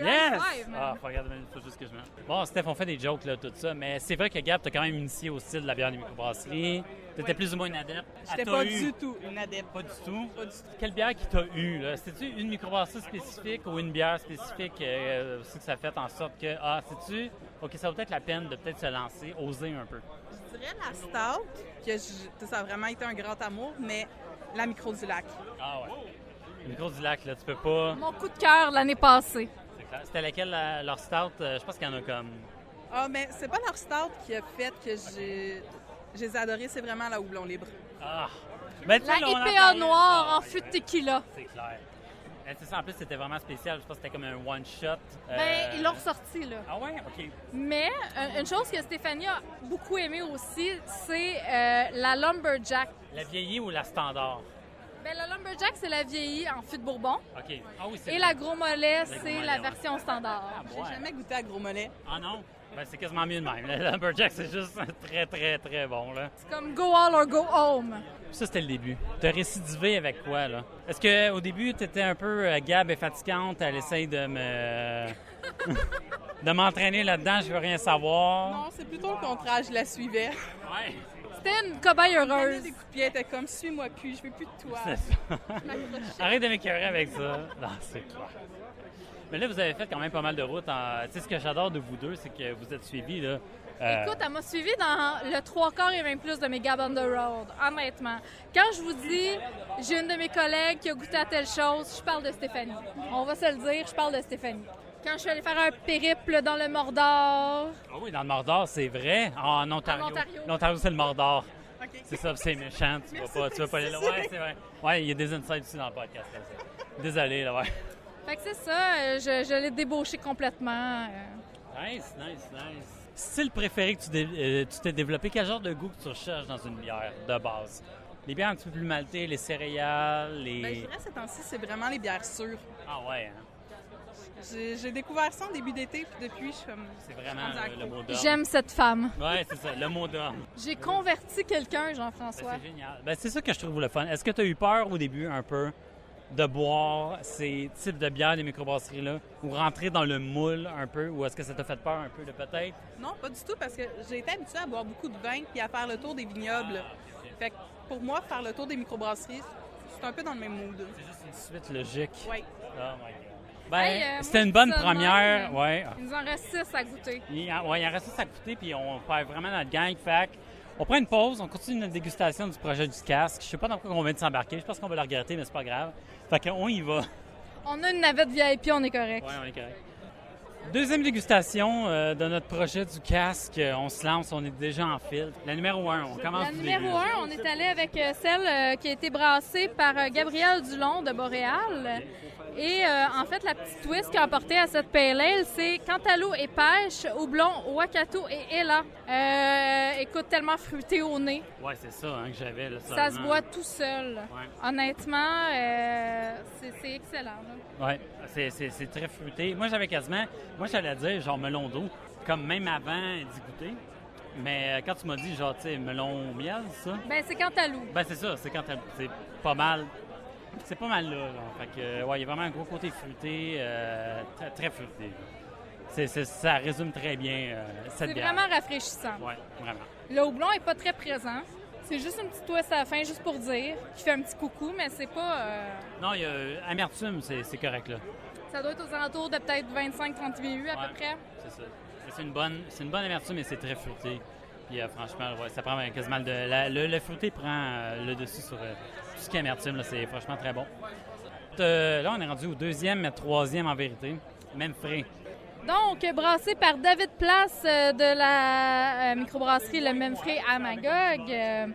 Yes! High five, faut regarder, il faut juste que je mette. Bon, Steph, on fait des jokes, là, tout ça, mais c'est vrai que Gab, t'as quand même initié au style de la bière des microbrasseries. T'étais plus ou moins une adepte. J'étais pas du tout une adepte. Pas du tout? Pas du tout. Quelle bière qui t'a eu, là? C'était-tu une microbrasserie spécifique ou une bière spécifique aussi que ça fait en sorte que, sais-tu, OK, ça vaut peut-être la peine de peut-être se lancer, oser un peu? Je dirais la Stout, ça a vraiment été un grand amour, mais la Micro du Lac. Ah ouais. Le micro du lac, là, tu peux pas... Mon coup de cœur de l'année passée. C'est clair. C'était laquelle, leur stout? Je pense qu'il y en a comme... Ah, mais c'est pas leur stout qui a fait que je les ai adorés, c'est vraiment la houblon libre. Ah! Ben, tu sais, La là, on IPA entend- noire en ouais, fût de tequila. c'est clair. C'est ça, en plus, c'était vraiment spécial. Je pense que c'était comme un one-shot. Ben, ils l'ont ressorti, là. Ah ouais? OK. Mais une chose que Stéphanie a beaucoup aimé aussi, c'est la Lumberjack. La vieillie ou la standard? Ben, la Lumberjack, c'est la vieillie en fût de Bourbon. OK. Ah oui, c'est Et vrai. la Gros Mollet, La c'est Gros Mollet, la ouais. version standard. Ah, J'ai ouais. jamais goûté à gros mollet. Ah non? Ben, c'est quasiment mieux de même. Le Lumberjack, c'est juste très, très, très bon, là. C'est comme Go All or Go Home. Ça, c'était le début. T'as récidivé avec quoi, là? Est-ce qu'au début, t'étais un peu Gab et fatigante, elle essaye de me... de m'entraîner là-dedans, je veux rien savoir? Non, c'est plutôt le contraire, je la suivais. Ouais. C'était une cobaye Elle donnait heureuse. des coups de pied, elle était comme, suis-moi plus, je veux plus de toi. C'est ça. Arrête de m'écœurer avec ça. Non, c'est clair. Mais là, vous avez fait quand même pas mal de routes. Tu sais, ce que j'adore de vous deux, c'est que vous êtes suivis, là. Écoute, elle m'a suivi dans le 3/4 et même plus de mes Gab on the road, honnêtement. Quand je vous dis, j'ai une de mes collègues qui a goûté à telle chose, je parle de Stéphanie. On va se le dire, je parle de Stéphanie. Quand je suis allée faire un périple dans le Mordor, Ah oui, dans le Mordor, c'est vrai. Ah, en Ontario. En Ontario. L'Ontario, c'est le Mordor. OK. C'est ça, c'est méchant. Tu vas pas aller là. Ouais, c'est vrai. Ouais, il y a des insights aussi dans le podcast. Là, ça. Désolé, là, ouais. fait que c'est ça, je l'ai débauché complètement. Nice, nice, nice. Style préféré que tu t'es développé, quel genre de goût que tu recherches dans une bière de base? Les bières un petit peu plus maltées, les céréales, les... Ben, je dirais ces temps-ci, c'est vraiment les bières sûres. Ah ouais, hein? J'ai découvert ça en début d'été, puis depuis, je suis comme... C'est vraiment rendu accro. le mot d'ordre. J'aime cette femme. Ouais, c'est ça, le mot d'ordre. J'ai converti quelqu'un, Ben, Jean-François. c'est génial. Ben, c'est ça que je trouve le fun. Est-ce que tu as eu peur au début un peu de boire ces types de bières des microbrasseries-là ou rentrer dans le moule un peu, ou est-ce que ça t'a fait peur un peu de peut-être? Non, pas du tout, parce que j'ai été habituée à boire beaucoup de vin puis à faire le tour des vignobles. Fait que pour moi, faire le tour des microbrasseries, c'est un peu dans le même mood. C'est juste une suite logique. Oui. Oh my God. Ben, Hey, c'était moi, une bonne je dis ça de première. même. Ouais. Il nous en reste 6 à goûter. Il en reste 6 à coûter, puis on perd vraiment notre gang. Fait on prend une pause, on continue notre dégustation du projet du casque. Je sais pas dans quoi on vient de s'embarquer. Je pense qu'on va le regretter, mais c'est pas grave. Fait qu'on y va. On a une navette VIP, on est correct. Ouais, on est correct. Deuxième dégustation de notre projet du casque. On se lance, on est déjà en fil. La numéro 1, on commence La du numéro début. 1, on est allé avec celle qui a été brassée par Gabriel Dulon de Boréal. Et en fait, la petite twist qui a apporté à cette pale ale, c'est Cantaloupe et pêche, houblon, Wakatu et Ella. Écoute, tellement fruité au nez. Ouais, c'est ça hein, que j'avais. Là, Ça se seulement. boit tout seul. Ouais. Honnêtement, c'est excellent. Là. Ouais, c'est très fruité. Moi, j'avais quasiment... Moi, j'allais dire genre melon d'eau, comme même avant d'y goûter. Mais quand tu m'as dit genre, tu sais, melon au miel, c'est ça? Ben, c'est Cantaloupe. Ben, c'est ça, c'est quand c'est pas mal... C'est pas mal là. Fait que, ouais, il y a vraiment un gros côté fruité, très, très fruité. Ça résume très bien cette C'est bière. vraiment rafraîchissant. Ouais, vraiment. Le houblon est pas très présent. C'est juste une petite twist à la fin, juste pour dire, qui fait un petit coucou, mais c'est pas... Non, il y a amertume, c'est correct là. Ça doit être aux alentours de peut-être 25-30 VU à Ouais. peu près. C'est ça. C'est une bonne amertume, mais c'est très fruité. Puis franchement, ouais, ça prend quasiment le fruité prend le dessus sur tout ce qui est amertume. Là, c'est franchement très bon. Là, on est rendu au deuxième, mais troisième en vérité. Même frais. Donc, brassé par David Place de la microbrasserie Le Memfrey à Magog.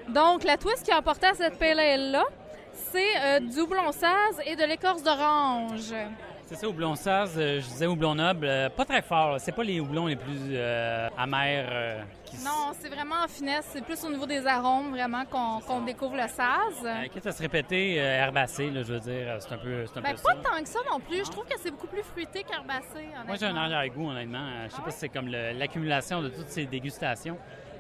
Donc, la twist qui a emporté à cette pale ale-là, c'est du houblon saz et de l'écorce d'orange. C'est ça, houblon saz, je disais houblon noble, pas très fort. Là. C'est pas les houblons les plus amers qui Non, c'est vraiment en finesse. C'est plus au niveau des arômes, vraiment, qu'on découvre le saz. quitte à se répéter, herbacé, là, je veux dire, c'est un peu Ben, ça. pas tant que ça non plus. Je trouve que c'est beaucoup plus fruité qu'herbacé, honnêtement. Moi, j'ai un arrière-goût, honnêtement. Je sais pas si c'est comme l'accumulation de toutes ces dégustations,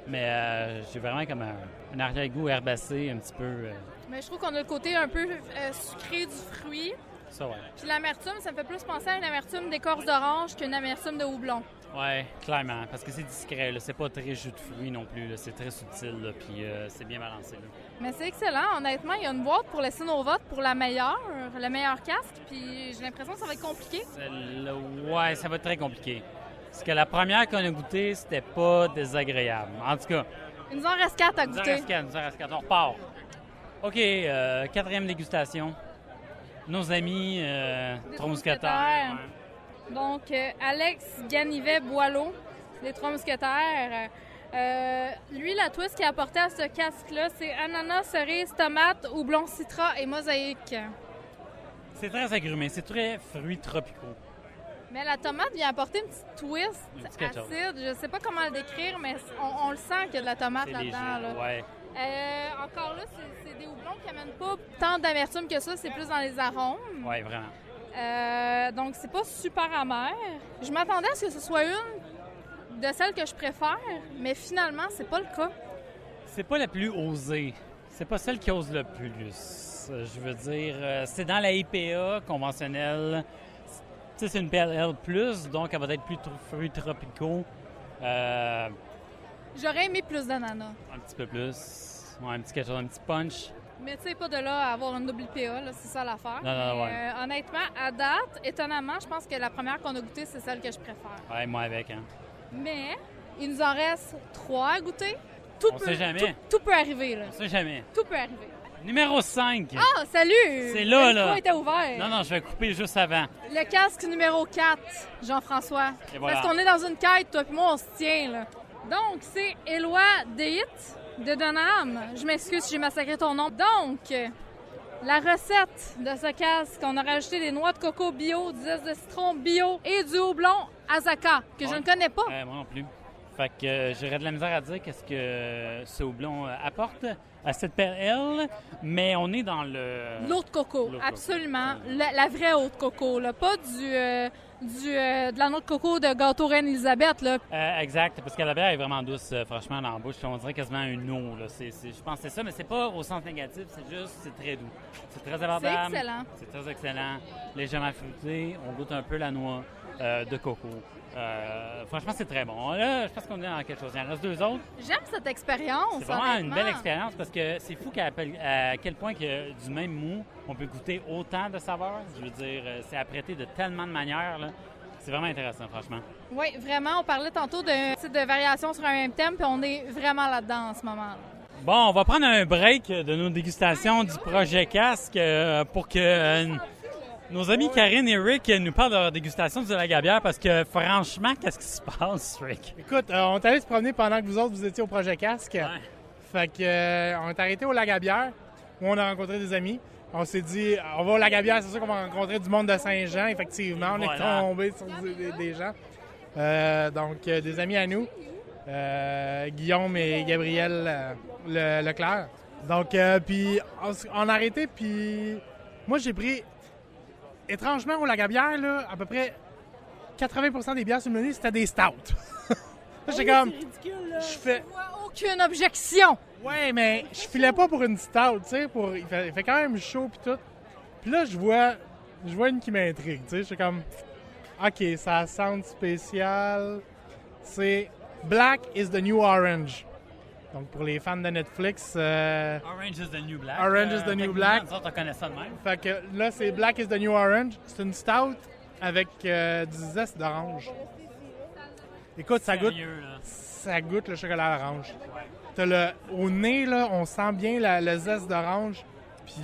mais j'ai vraiment comme un arrière-goût herbacé, un petit peu... Mais je trouve qu'on a le côté un peu sucré du fruit. ça, ouais. Puis l'amertume, ça me fait plus penser à une amertume d'écorce d'orange qu'une amertume de houblon. Ouais, clairement, parce que c'est discret, là. C'est pas très jus de fruits non plus, là. C'est très subtil, là, puis c'est bien balancé, là. Mais c'est excellent. Honnêtement, il y a une boîte pour laisser nos votes pour le meilleur casque. Puis j'ai l'impression que ça va être compliqué. Celle-là, ouais, ça va être très compliqué. Parce que la première qu'on a goûtée, c'était pas désagréable. En tout cas, Il nous en reste 4 à nous en goûter. reste quatre, on repart. OK, quatrième dégustation. nos amis Des Trois Mousquetaires. Mousquetaires. Ouais. Donc, Alex Ganivet-Boileau, les Trois Mousquetaires. Lui, la twist qu'il a apporté à ce casque-là, c'est ananas, cerise, tomate, houblon, citra et mosaïque. C'est très agrumé, c'est très fruits tropicaux. Mais la tomate vient apporter une petite twist Un petit quelque chose. acide. Je sais pas comment le décrire, mais on le sent qu'il y a de la tomate C'est là-dedans. léger, Là. ouais. Encore là, c'est des houblons qui amènent pas tant d'amertume que ça, c'est plus dans les arômes. Ouais, vraiment. Donc, c'est pas super amer. Je m'attendais à ce que ce soit une de celles que je préfère, mais finalement, c'est pas le cas. C'est pas la plus osée. C'est pas celle qui ose le plus. Je veux dire, c'est dans la IPA conventionnelle. Tu sais, c'est une PLL+, donc elle va être plus fruits tropicaux. J'aurais aimé plus d'ananas. Un petit peu plus. Ouais, un petit quelque chose, un petit punch. Mais tu sais, pas de là à avoir une double IPA, là, c'est ça l'affaire. Non, Mais, honnêtement, à date, étonnamment, je pense que la première qu'on a goûtée, c'est celle que je préfère. Ouais, moi avec, hein. Mais il nous en reste 3 à goûter. On sait jamais. Tout peut arriver, là. On sait jamais. Tout peut arriver. Numéro 5. Ah, salut! C'est là, Le là. micro était ouvert. Non, je vais couper juste avant. Le casque numéro 4, Jean-François. Et voilà. Parce qu'on est dans une quête, toi et moi, on se tient, là. Donc, c'est Éloi Deit de Donham. Je m'excuse si j'ai massacré ton nom. Donc, la recette de ce casque, on a rajouté des noix de coco bio, du zeste de citron bio et du houblon Azaka, que je Ouais. ne connais pas. Moi non plus. Fait que j'aurais de la misère à dire qu'est-ce que ce houblon apporte à cette PLL, mais on est dans le... L'eau de coco, L'eau de absolument. coco. La vraie eau de coco, là. Pas de la noix de coco de gâteau Reine-Élisabeth, là. Exact, parce que la bière est vraiment douce, franchement, dans la bouche. On dirait quasiment une eau. Là. Je pense que c'est ça, mais c'est pas au sens négatif, c'est très doux. C'est très abordable. C'est excellent. C'est très excellent. Légèrement fruité. On goûte un peu la noix de coco. Franchement, c'est très bon. Là, je pense qu'on est dans quelque chose. Il en reste 2 autres. J'aime cette expérience, C'est vraiment une honnêtement. belle expérience parce que c'est fou à quel point que du même mou, on peut goûter autant de saveurs. Je veux dire, c'est apprêté de tellement de manières. Là. C'est vraiment intéressant, franchement. Oui, vraiment. On parlait tantôt de variations sur un même thème, puis on est vraiment là-dedans en ce moment. Bon, on va prendre un break de nos dégustations du projet Casque pour que nos amis Karine et Rick nous parlent de leur dégustation de la gabière parce que franchement, qu'est-ce qui se passe, Rick? Écoute, on est allé se promener pendant que vous autres, vous étiez au projet Casque. Ouais. Fait que, on est arrêté au Lac à Bière, où on a rencontré des amis. On s'est dit, on va au Lac à Bière, c'est sûr qu'on va rencontrer du monde de Saint-Jean, effectivement. On est Voilà. tombé sur des gens. Donc, des amis à nous, Guillaume et Gabriel Leclerc. Donc, puis on a arrêté, puis moi, j'ai pris, étrangement, au Lac à Bière, là, à peu près 80% des bières sur le menu, c'était des stouts. J'étais comme, je fais... Aucune objection! Ouais, mais je filais pas pour une stout, tu sais, il fait quand même chaud pis tout. Puis là, je vois une qui m'intrigue, tu sais, je suis comme, OK, ça sound spécial. C'est Black is the New Orange. Donc, pour les fans de Netflix, Orange is the new black. Orange is the new black. Nous autres, on connaît ça de même. fait que là, c'est Black is the New Orange. C'est une stout avec du zeste d'orange. Écoute, ça goûte Sérieux, là. ça goûte le chocolat à l'orange. Au nez, là, on sent bien le zeste d'orange.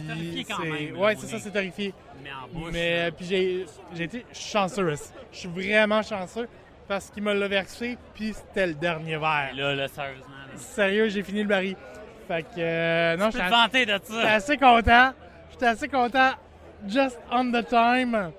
Torréfié Puis quand même, ouais, au c'est nez. ça, c'est torréfié. Mais en bouche. Mais puis j'ai été chanceux. Je suis vraiment chanceux parce qu'il me l'a versé, puis c'était le dernier verre. là, sérieusement. Là. Sérieux, j'ai fini le baril. Fait que non, Tu peux te vanter de j'étais ça. assez content. J'étais assez content. Just on the time.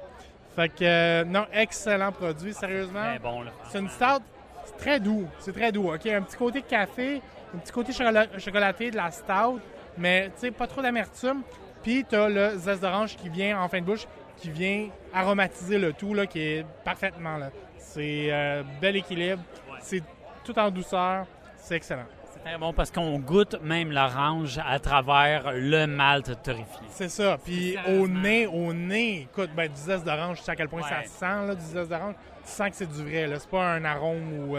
Fait que non, excellent produit, sérieusement. Très bon, là. C'est une stout, c'est très doux. C'est très doux, OK? Un petit côté café, un petit côté chocolaté de la stout, mais tu sais, pas trop d'amertume. Puis t'as le zeste d'orange qui vient en fin de bouche, qui vient aromatiser le tout, là, qui est parfaitement là. C'est bel équilibre. Ouais. C'est tout en douceur. C'est excellent. C'est très bon parce qu'on goûte même l'orange à travers le malt torréfié. C'est ça. Puis Sérieusement. au nez, écoute, ben, du zeste d'orange, tu sais à quel point Ouais. ça sent, là, du zeste d'orange. Tu sens que c'est du vrai, là. C'est pas un arôme ou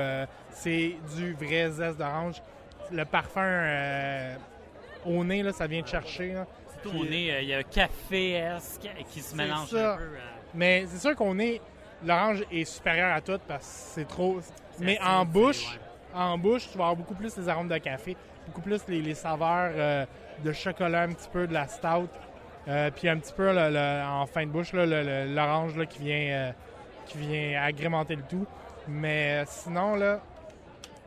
c'est du vrai zeste d'orange. Le parfum au nez, là, ça vient te chercher, là. Surtout au nez, il y a café-esque qui se mélange ça. un peu. Mais c'est sûr qu'au nez, l'orange est supérieur à tout parce que c'est trop. Mais acide, en bouche, ouais. en bouche, tu vas avoir beaucoup plus les arômes de café, beaucoup plus les saveurs de chocolat, un petit peu de la stout. Puis un petit peu en fin de bouche, là, l'orange là, qui vient agrémenter le tout. Mais sinon, là,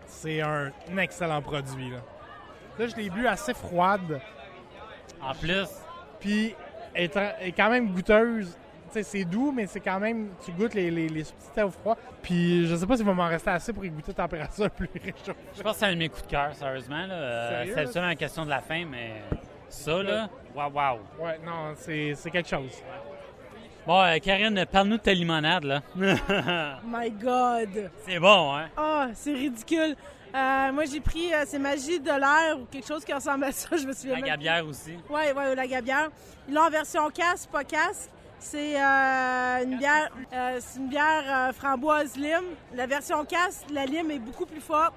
c'est un excellent produit. Là, je l'ai bu assez froide. En plus, Puis, elle est quand même goûteuse. Tu sais, c'est doux, mais c'est quand même... Tu goûtes les subtilités au froid. Puis, je sais pas s'il va m'en rester assez pour y goûter température plus réchauffée. je pense que c'est un de mes coups de cœur, sérieusement. Sérieux, C'est là? seulement une question de la fin, mais ça, là, waouh. Ouais, non, c'est quelque chose. Bon, Karine, parle-nous de ta limonade, là. My God! C'est bon, hein? Ah, c'est ridicule. Moi, j'ai pris, c'est Magie de l'air ou quelque chose qui ressemble à ça, je me souviens La même. gabière aussi. Oui, la gabière. Ils l'ont en version casque, pas casque. C'est une bière framboise lime. La version casque, la lime est beaucoup plus forte.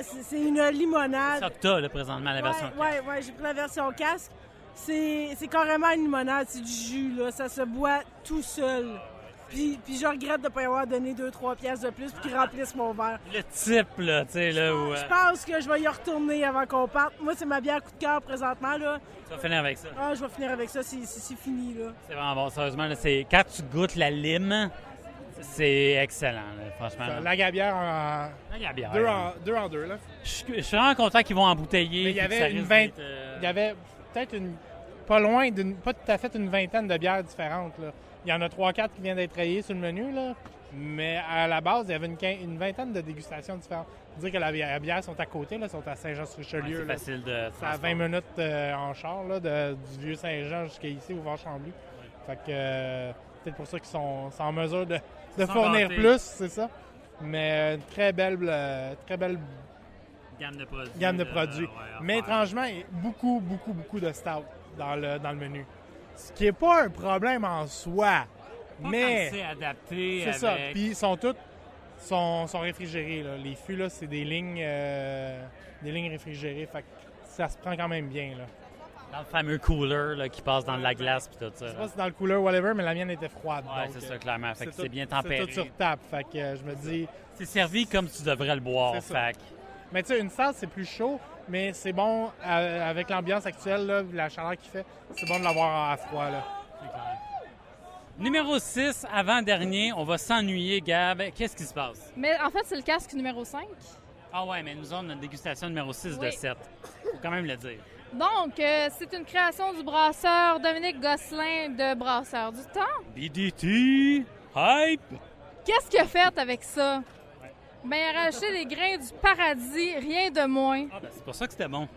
C'est une limonade. C'est ça que t'as, là, présentement, la version. Ouais, j'ai pris la version casque. C'est carrément une limonade, c'est du jus, là. Ça se boit tout seul. Puis je regrette de ne pas y avoir donné 2-3 pièces de plus pour qu'ils remplissent mon verre. Le type, là, tu sais, là, où... Je pense que je vais y retourner avant qu'on parte. Moi, c'est ma bière coup de cœur présentement, là. Tu vas finir avec ça. Ah, je vais finir avec ça, c'est fini, là. C'est vraiment bon, sérieusement, là, quand tu goûtes la lime, c'est excellent, là, franchement. là. La gabière La gabière. deux en deux, là. Je suis vraiment content qu'ils vont embouteiller. Mais il y puis que avait ça une risque vingtaine... d'être, Il y avait peut-être pas tout à fait une vingtaine de bières différentes, là. Il y en a 3-4 qui viennent d'être rayées sur le menu, là. Mais à la base, il y avait une vingtaine de dégustations différentes. Faut dire que les bières sont à côté, là, sont à Saint-Jean-sur-Richelieu. c'est là. facile de... C'est à 20 minutes en char, là, du vieux Saint-Jean jusqu'à ici, au Vent-Chambly. Fait que peut-être pour ça qu'ils sont en mesure de sont fournir gâtés. plus, c'est ça. Mais une très belle gamme de produits. gamme de là, produits. ouais, à Mais faire. étrangement, il y a beaucoup de stout dans le menu. Ce qui n'est pas un problème en soi. Pas Mais tant que c'est adapté c'est ça. avec... Puis ils sont tous sont réfrigérés. Là. Les fûts, là, c'est des lignes réfrigérées. Fait que ça se prend quand même bien. Là. Dans le fameux cooler là, qui passe dans de la glace puis tout ça. Je sais là. pas si c'est dans le cooler whatever, mais la mienne était froide. Ouais, donc, c'est ça, clairement. Fait que c'est tout- bien tempéré. C'est tout sur table. Fait que je me dis... C'est servi comme tu devrais le boire. C'est ça. Fait que- Mais tu sais, une salade, c'est plus chaud, mais c'est bon, avec l'ambiance actuelle, là, la chaleur qu'il fait, c'est bon de l'avoir à froid. Là. c'est clair. Numéro 6, avant-dernier, on va s'ennuyer, Gab. Qu'est-ce qui se passe? Mais en fait, c'est le casque numéro 5. Ah ouais, mais nous avons notre dégustation numéro 6 de Oui. 7. Faut quand même le dire. Donc, c'est une création du brasseur Dominique Gosselin de Brasseur du Temps. BDT, hype! Qu'est-ce qu'il a fait avec ça? Ben, il a rajouté des grains du paradis, rien de moins. Ah ben c'est pour ça que c'était bon.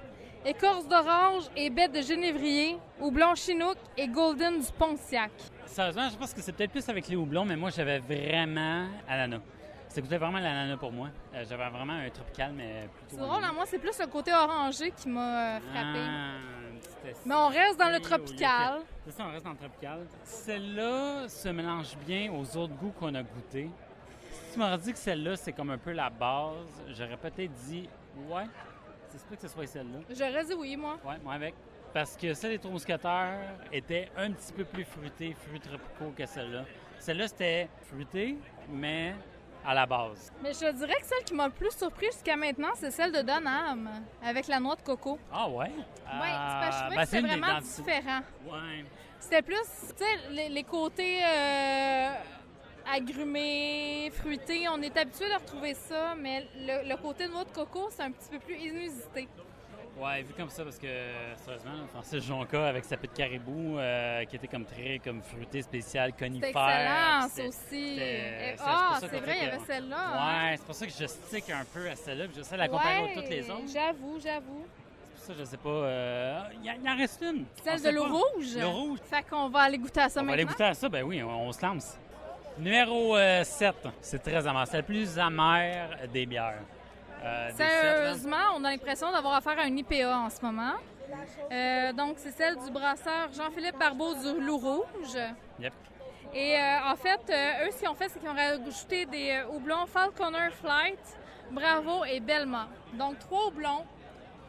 Écorce d'orange et baies de génévrier, houblon chinook et golden du Pontiac. Sérieusement, je pense que c'est peut-être plus avec les houblons, mais moi, j'avais vraiment ananas. Ça goûtait vraiment l'ananas pour moi. J'avais vraiment un tropical, mais plutôt... C'est drôle, hein, moi, c'est plus le côté orangé qui m'a frappé. Ah, une petite Mais on reste dans le acidité au lieu tropical. que- C'est ça, on reste dans le tropical. Celle-là se mélange bien aux autres goûts qu'on a goûtés. Si tu m'aurais dit que celle-là, c'est comme un peu la base, j'aurais peut-être dit « Ouais, c'est pas que ce soit celle-là. » J'aurais dit oui, moi. Ouais, moi avec. Parce que celle des Trois Mousquetaires était un petit peu plus fruitée, fruits tropicaux que celle-là. Celle-là, c'était fruité, mais à la base. Mais je te dirais que celle qui m'a le plus surpris jusqu'à maintenant, c'est celle de Donham, avec la noix de coco. Ah ouais? Oui, c'est parce que je trouvais ben, que c'était une vraiment identité. différent. Ouais. C'était plus, tu sais, les côtés agrumés, fruités, on est habitué de retrouver ça, mais le côté noix de coco, c'est un petit peu plus inusité. Ouais, vu comme ça, parce que, sérieusement, Francis Jonca, avec sa pute caribou, qui était comme très comme fruité, spécial, conifère. C'était excellent, ça c'était- aussi. c'était- Ah, pour ça c'est qu'en vrai, il y fait, avait celle-là. hein. Ouais, c'est pour ça que je stick un peu à celle-là, puis j'essaie de la comparer Ouais, à toutes les autres. J'avoue. C'est pour ça que je sais pas. Il en reste une. On Celle sait de l'eau pas. rouge. Le rouge. Fait qu'on va aller goûter à ça On va maintenant. aller goûter à ça, ben oui, on se lance. Numéro 7, c'est très amer. C'est la plus amère des bières. Des sept, là. Sérieusement, on a l'impression d'avoir affaire à un IPA en ce moment. Donc, c'est celle du brasseur Jean-Philippe Barbeau du Loup Rouge. Yep. Et en fait, eux, ce qu'ils ont fait, c'est qu'ils ont rajouté des houblons Falconer Flight, Bravo et Belmont. Donc, 3 houblons.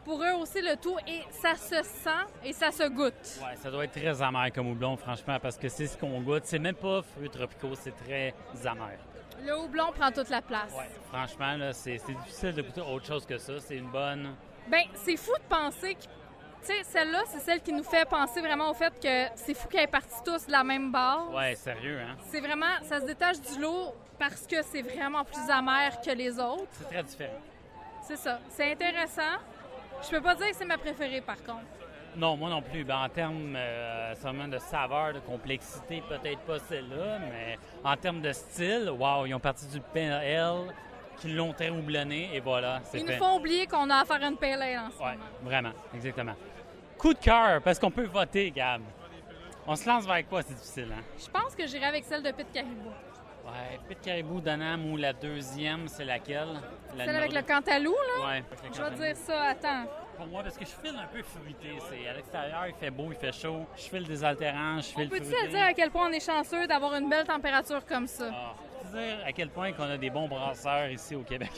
Pour eux aussi, le tout, et ça se sent et ça se goûte. Ouais, ça doit être très amer comme houblon, franchement, parce que c'est ce qu'on goûte. C'est même pas fruits tropicaux, c'est très amer. Le houblon prend toute la place. Ouais, franchement, là, c'est difficile de goûter autre chose que ça. C'est une bonne. Ben, c'est fou de penser tu sais, celle-là, c'est celle qui nous fait penser vraiment au fait que c'est fou qu'ils aient partis tous de la même base. Ouais, sérieux, hein? C'est vraiment, ça se détache du lot parce que c'est vraiment plus amer que les autres. C'est très différent. C'est ça. C'est intéressant. Je peux pas dire que c'est ma préférée, par contre. Non, moi non plus. Ben, en termes seulement de saveur, de complexité, peut-être pas celle-là, mais en termes de style, wow, ils ont parti du Pale Ale, qui l'ont très houblonné, et voilà, c'est Ils fait. nous font oublier qu'on a à faire une pale ale en ce Ouais, moment. vraiment, exactement. Coup de cœur, parce qu'on peut voter, Gab. On se lance vers quoi? C'est difficile, hein? Je pense que j'irai avec celle de Pit Caribou. Ouais, Pit Caribou, Donham, ou la deuxième, c'est laquelle? La Celle avec numéro le cantalou, là. Ouais. Je vais dire ça, attends. Pour moi, parce que je file un peu fruité. C'est à l'extérieur, il fait beau, il fait chaud. Je file désaltérant, je file On peut-tu fruité. dire à quel point on est chanceux d'avoir une belle température comme ça? Ah, peux-tu dire à quel point qu'on a des bons brasseurs ici au Québec?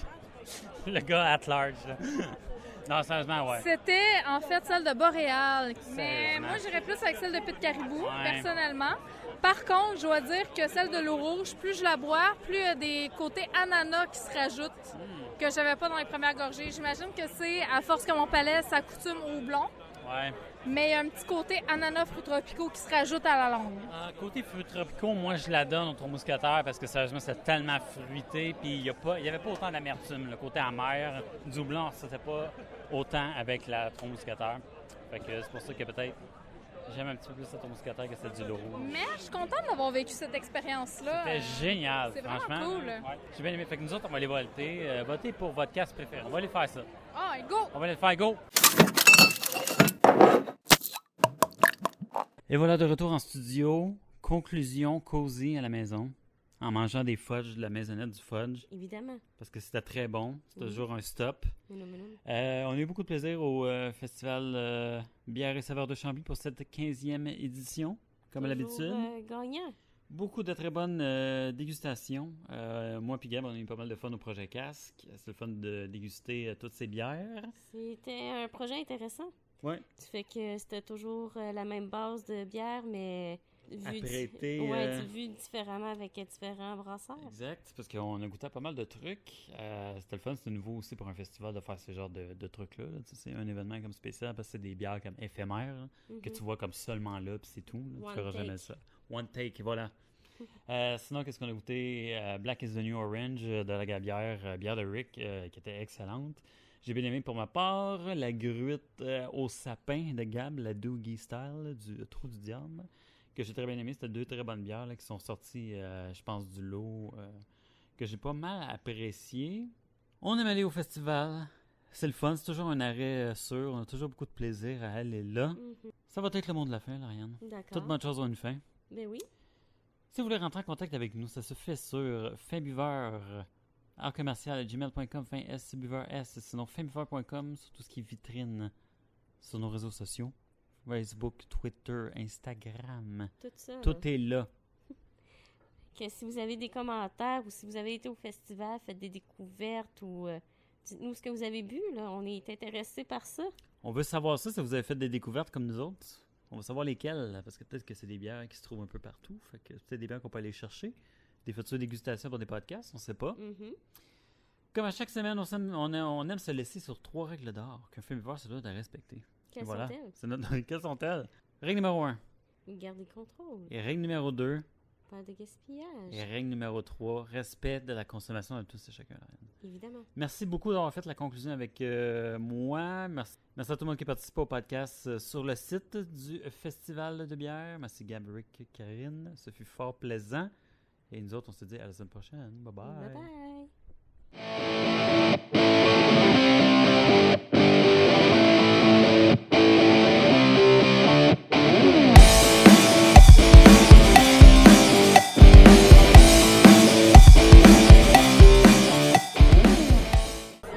Le gars at large, là. Non, sérieusement, ouais. C'était en fait celle de Boréal. Mais Sérieusement. moi, j'irais plus avec celle de Pit Caribou, Ouais. personnellement. Par contre, je dois dire que celle de l'eau rouge, plus je la bois, plus il y a des côtés ananas qui se rajoutent que j'avais pas dans les premières gorgées. J'imagine que c'est à force que mon palais s'accoutume au houblon, Ouais. mais il y a un petit côté ananas fruits tropicaux qui se rajoute à la langue. Côté fruits tropicaux, moi, je la donne au Trois Mousquetaires parce que sérieusement, c'est tellement fruité. Puis il y avait pas autant d'amertume. Le côté amer du houblon, c'était pas autant avec la Trois Mousquetaires. Fait que c'est pour ça que peut-être j'aime un petit peu plus la Trois Mousquetaires que celle du Loup Rouge. Mais je suis contente d'avoir vécu cette expérience-là. C'était génial, c'est vraiment franchement. cool. Ouais. J'ai bien aimé. Fait que nous autres, on va aller voter. Voter pour votre casse préférée. On va aller faire ça. Ah, go! On va aller le faire, go! Et voilà, de retour en studio. Conclusion cosy à la maison. En mangeant des fudges de la maisonnette du fudge. Évidemment. Parce que c'était très bon. C'est Mhm. toujours un stop. Mais non. On a eu beaucoup de plaisir au festival Bière et Saveurs de Chambly pour cette 15e édition, comme à Toujours, l'habitude. gagnant. Beaucoup de très bonnes dégustations. Moi et Gab, on a eu pas mal de fun au projet Casque. C'est le fun de déguster toutes ces bières. C'était un projet intéressant. Ouais. Du fait que c'était toujours la même base de bière, mais Apprêté, vu différemment avec différents brasseurs. Exact, parce qu'on a goûté à pas mal de trucs. C'était le fun, c'était nouveau aussi pour un festival de faire ce genre de trucs-là. Là. Tu sais, c'est un événement comme spécial parce que c'est des bières comme éphémères là, que tu vois comme seulement là, puis c'est tout. Là. Tu verras jamais ça. One take, voilà. Sinon, qu'est-ce qu'on a goûté? Black is the New Orange de la Gabière, bière de Rick, qui était excellente. J'ai bien aimé pour ma part la gruite au sapin de Gab, la Doogie Style du Trou du Diable, que j'ai très bien aimé. C'était deux très bonnes bières là, qui sont sorties, je pense, du lot, que j'ai pas mal apprécié. On aime aller au festival. C'est le fun, c'est toujours un arrêt sûr. On a toujours beaucoup de plaisir à aller là. Ça va être le mot de la fin, Lauriane. D'accord. Toute bonne chose a une fin. Ben oui. Si vous voulez rentrer en contact avec nous, ça se fait sur finbuveur@gmail.com, fin S, buveur S. Sinon, finbuveur.com sur tout ce qui est vitrine sur nos réseaux sociaux. Facebook, Twitter, Instagram. Tout ça. Tout est là. Que si vous avez des commentaires ou si vous avez été au festival, faites des découvertes ou dites-nous ce que vous avez bu. Là. On est intéressés par ça. On veut savoir ça, si vous avez fait des découvertes comme nous autres. On veut savoir lesquelles, parce que peut-être que c'est des bières qui se trouvent un peu partout. Fait que c'est peut-être des bières qu'on peut aller chercher. Des futures dégustations pour des podcasts, on sait pas. Mhm. Comme à chaque semaine, on aime se laisser sur 3 règles d'or qu'un film buveur se doit de respecter. Quelles Et voilà. sont-elles? C'est notre... Quelles sont-elles? Règle numéro 1. Gardez contrôle. Et règle numéro 2. Pas de gaspillage. Et règle numéro 3. Respect de la consommation de tous et chacun. Évidemment. Merci beaucoup d'avoir fait la conclusion avec moi. Merci à tout le monde qui participe au podcast sur le site du Festival de bière. Merci Gabrick, Karine. Ce fut fort plaisant. Et nous autres, on se dit à la semaine prochaine. Bye bye. Bye bye.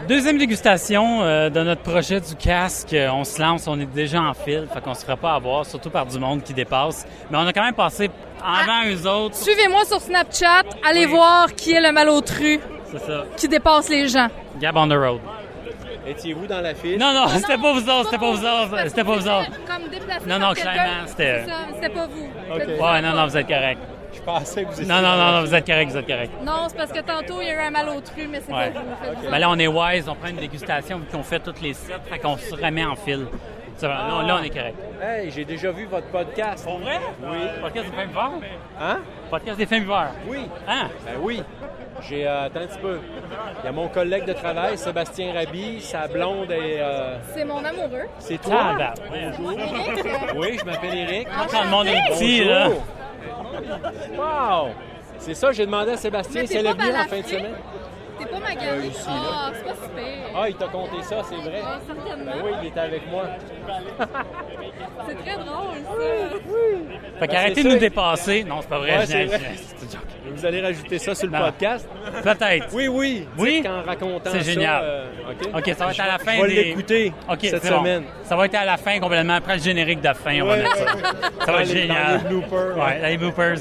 Deuxième dégustation de notre projet du casque. On se lance, on est déjà en file, fait qu'on se fera pas avoir, surtout par du monde qui dépasse. Mais on a quand même passé avant eux autres. Suivez-moi sur Snapchat, allez voir qui est le malotru C'est ça. qui dépasse les gens. Gab on the road. Étiez-vous dans la file? Non, c'était pas vous autres, c'était pas vous autres, c'était pas vous autres. Comme déplacé Non, par clairement, quelqu'un. c'était... C'est ça, c'était pas vous. Ok. Ouais, non, vous êtes correct. Je pensais que vous étiez Non, vous êtes correct. Non, c'est parce que tantôt, il y a eu un malotru, mais c'est Ouais. pas vous. Faites ça. Ben là, on est wise, on prend une dégustation vu qu'on fait toutes les sites, fait qu'on se remet en file. Ça va, non, là, on est correct. Hey, j'ai déjà vu votre podcast. Pour vrai? Oui. Podcast des fins viveurs? Hein? Podcast des fins viveurs. Oui. Hein? Ben oui. J'ai... attends un petit peu. Il y a mon collègue de travail, Sébastien Rabi, sa blonde est... C'est mon amoureux. C'est toi? Bonjour. Oui, je m'appelle Éric. Quand le monde est petit, là. Wow! C'est ça, j'ai demandé à Sébastien Mais si t'es elle est pas venue en balafré? fin de semaine. T'es pas magané? Ici, là. C'est pas super. Ah, il t'a conté ça, c'est vrai. Ah, certainement. Ben oui, il était avec moi. C'est très drôle, ça. Fait qu'arrêtez de nous dépasser. Non, c'est pas vrai. Ouais, je c'est niaise, vrai. je niaise, c'est une joke. Vous allez rajouter ça sur le Non. podcast? Peut-être. Oui, oui. Oui? Dites qu'en racontant C'est ça, génial. OK? OK, ça va être à la fin Je vais des... l'écouter OK, cette c'est bon. semaine. Ça va être à la fin complètement, après le générique de fin, on va Ouais. mettre ça. Ça va être Dans les génial. bloopers, Ouais, dans les bloopers.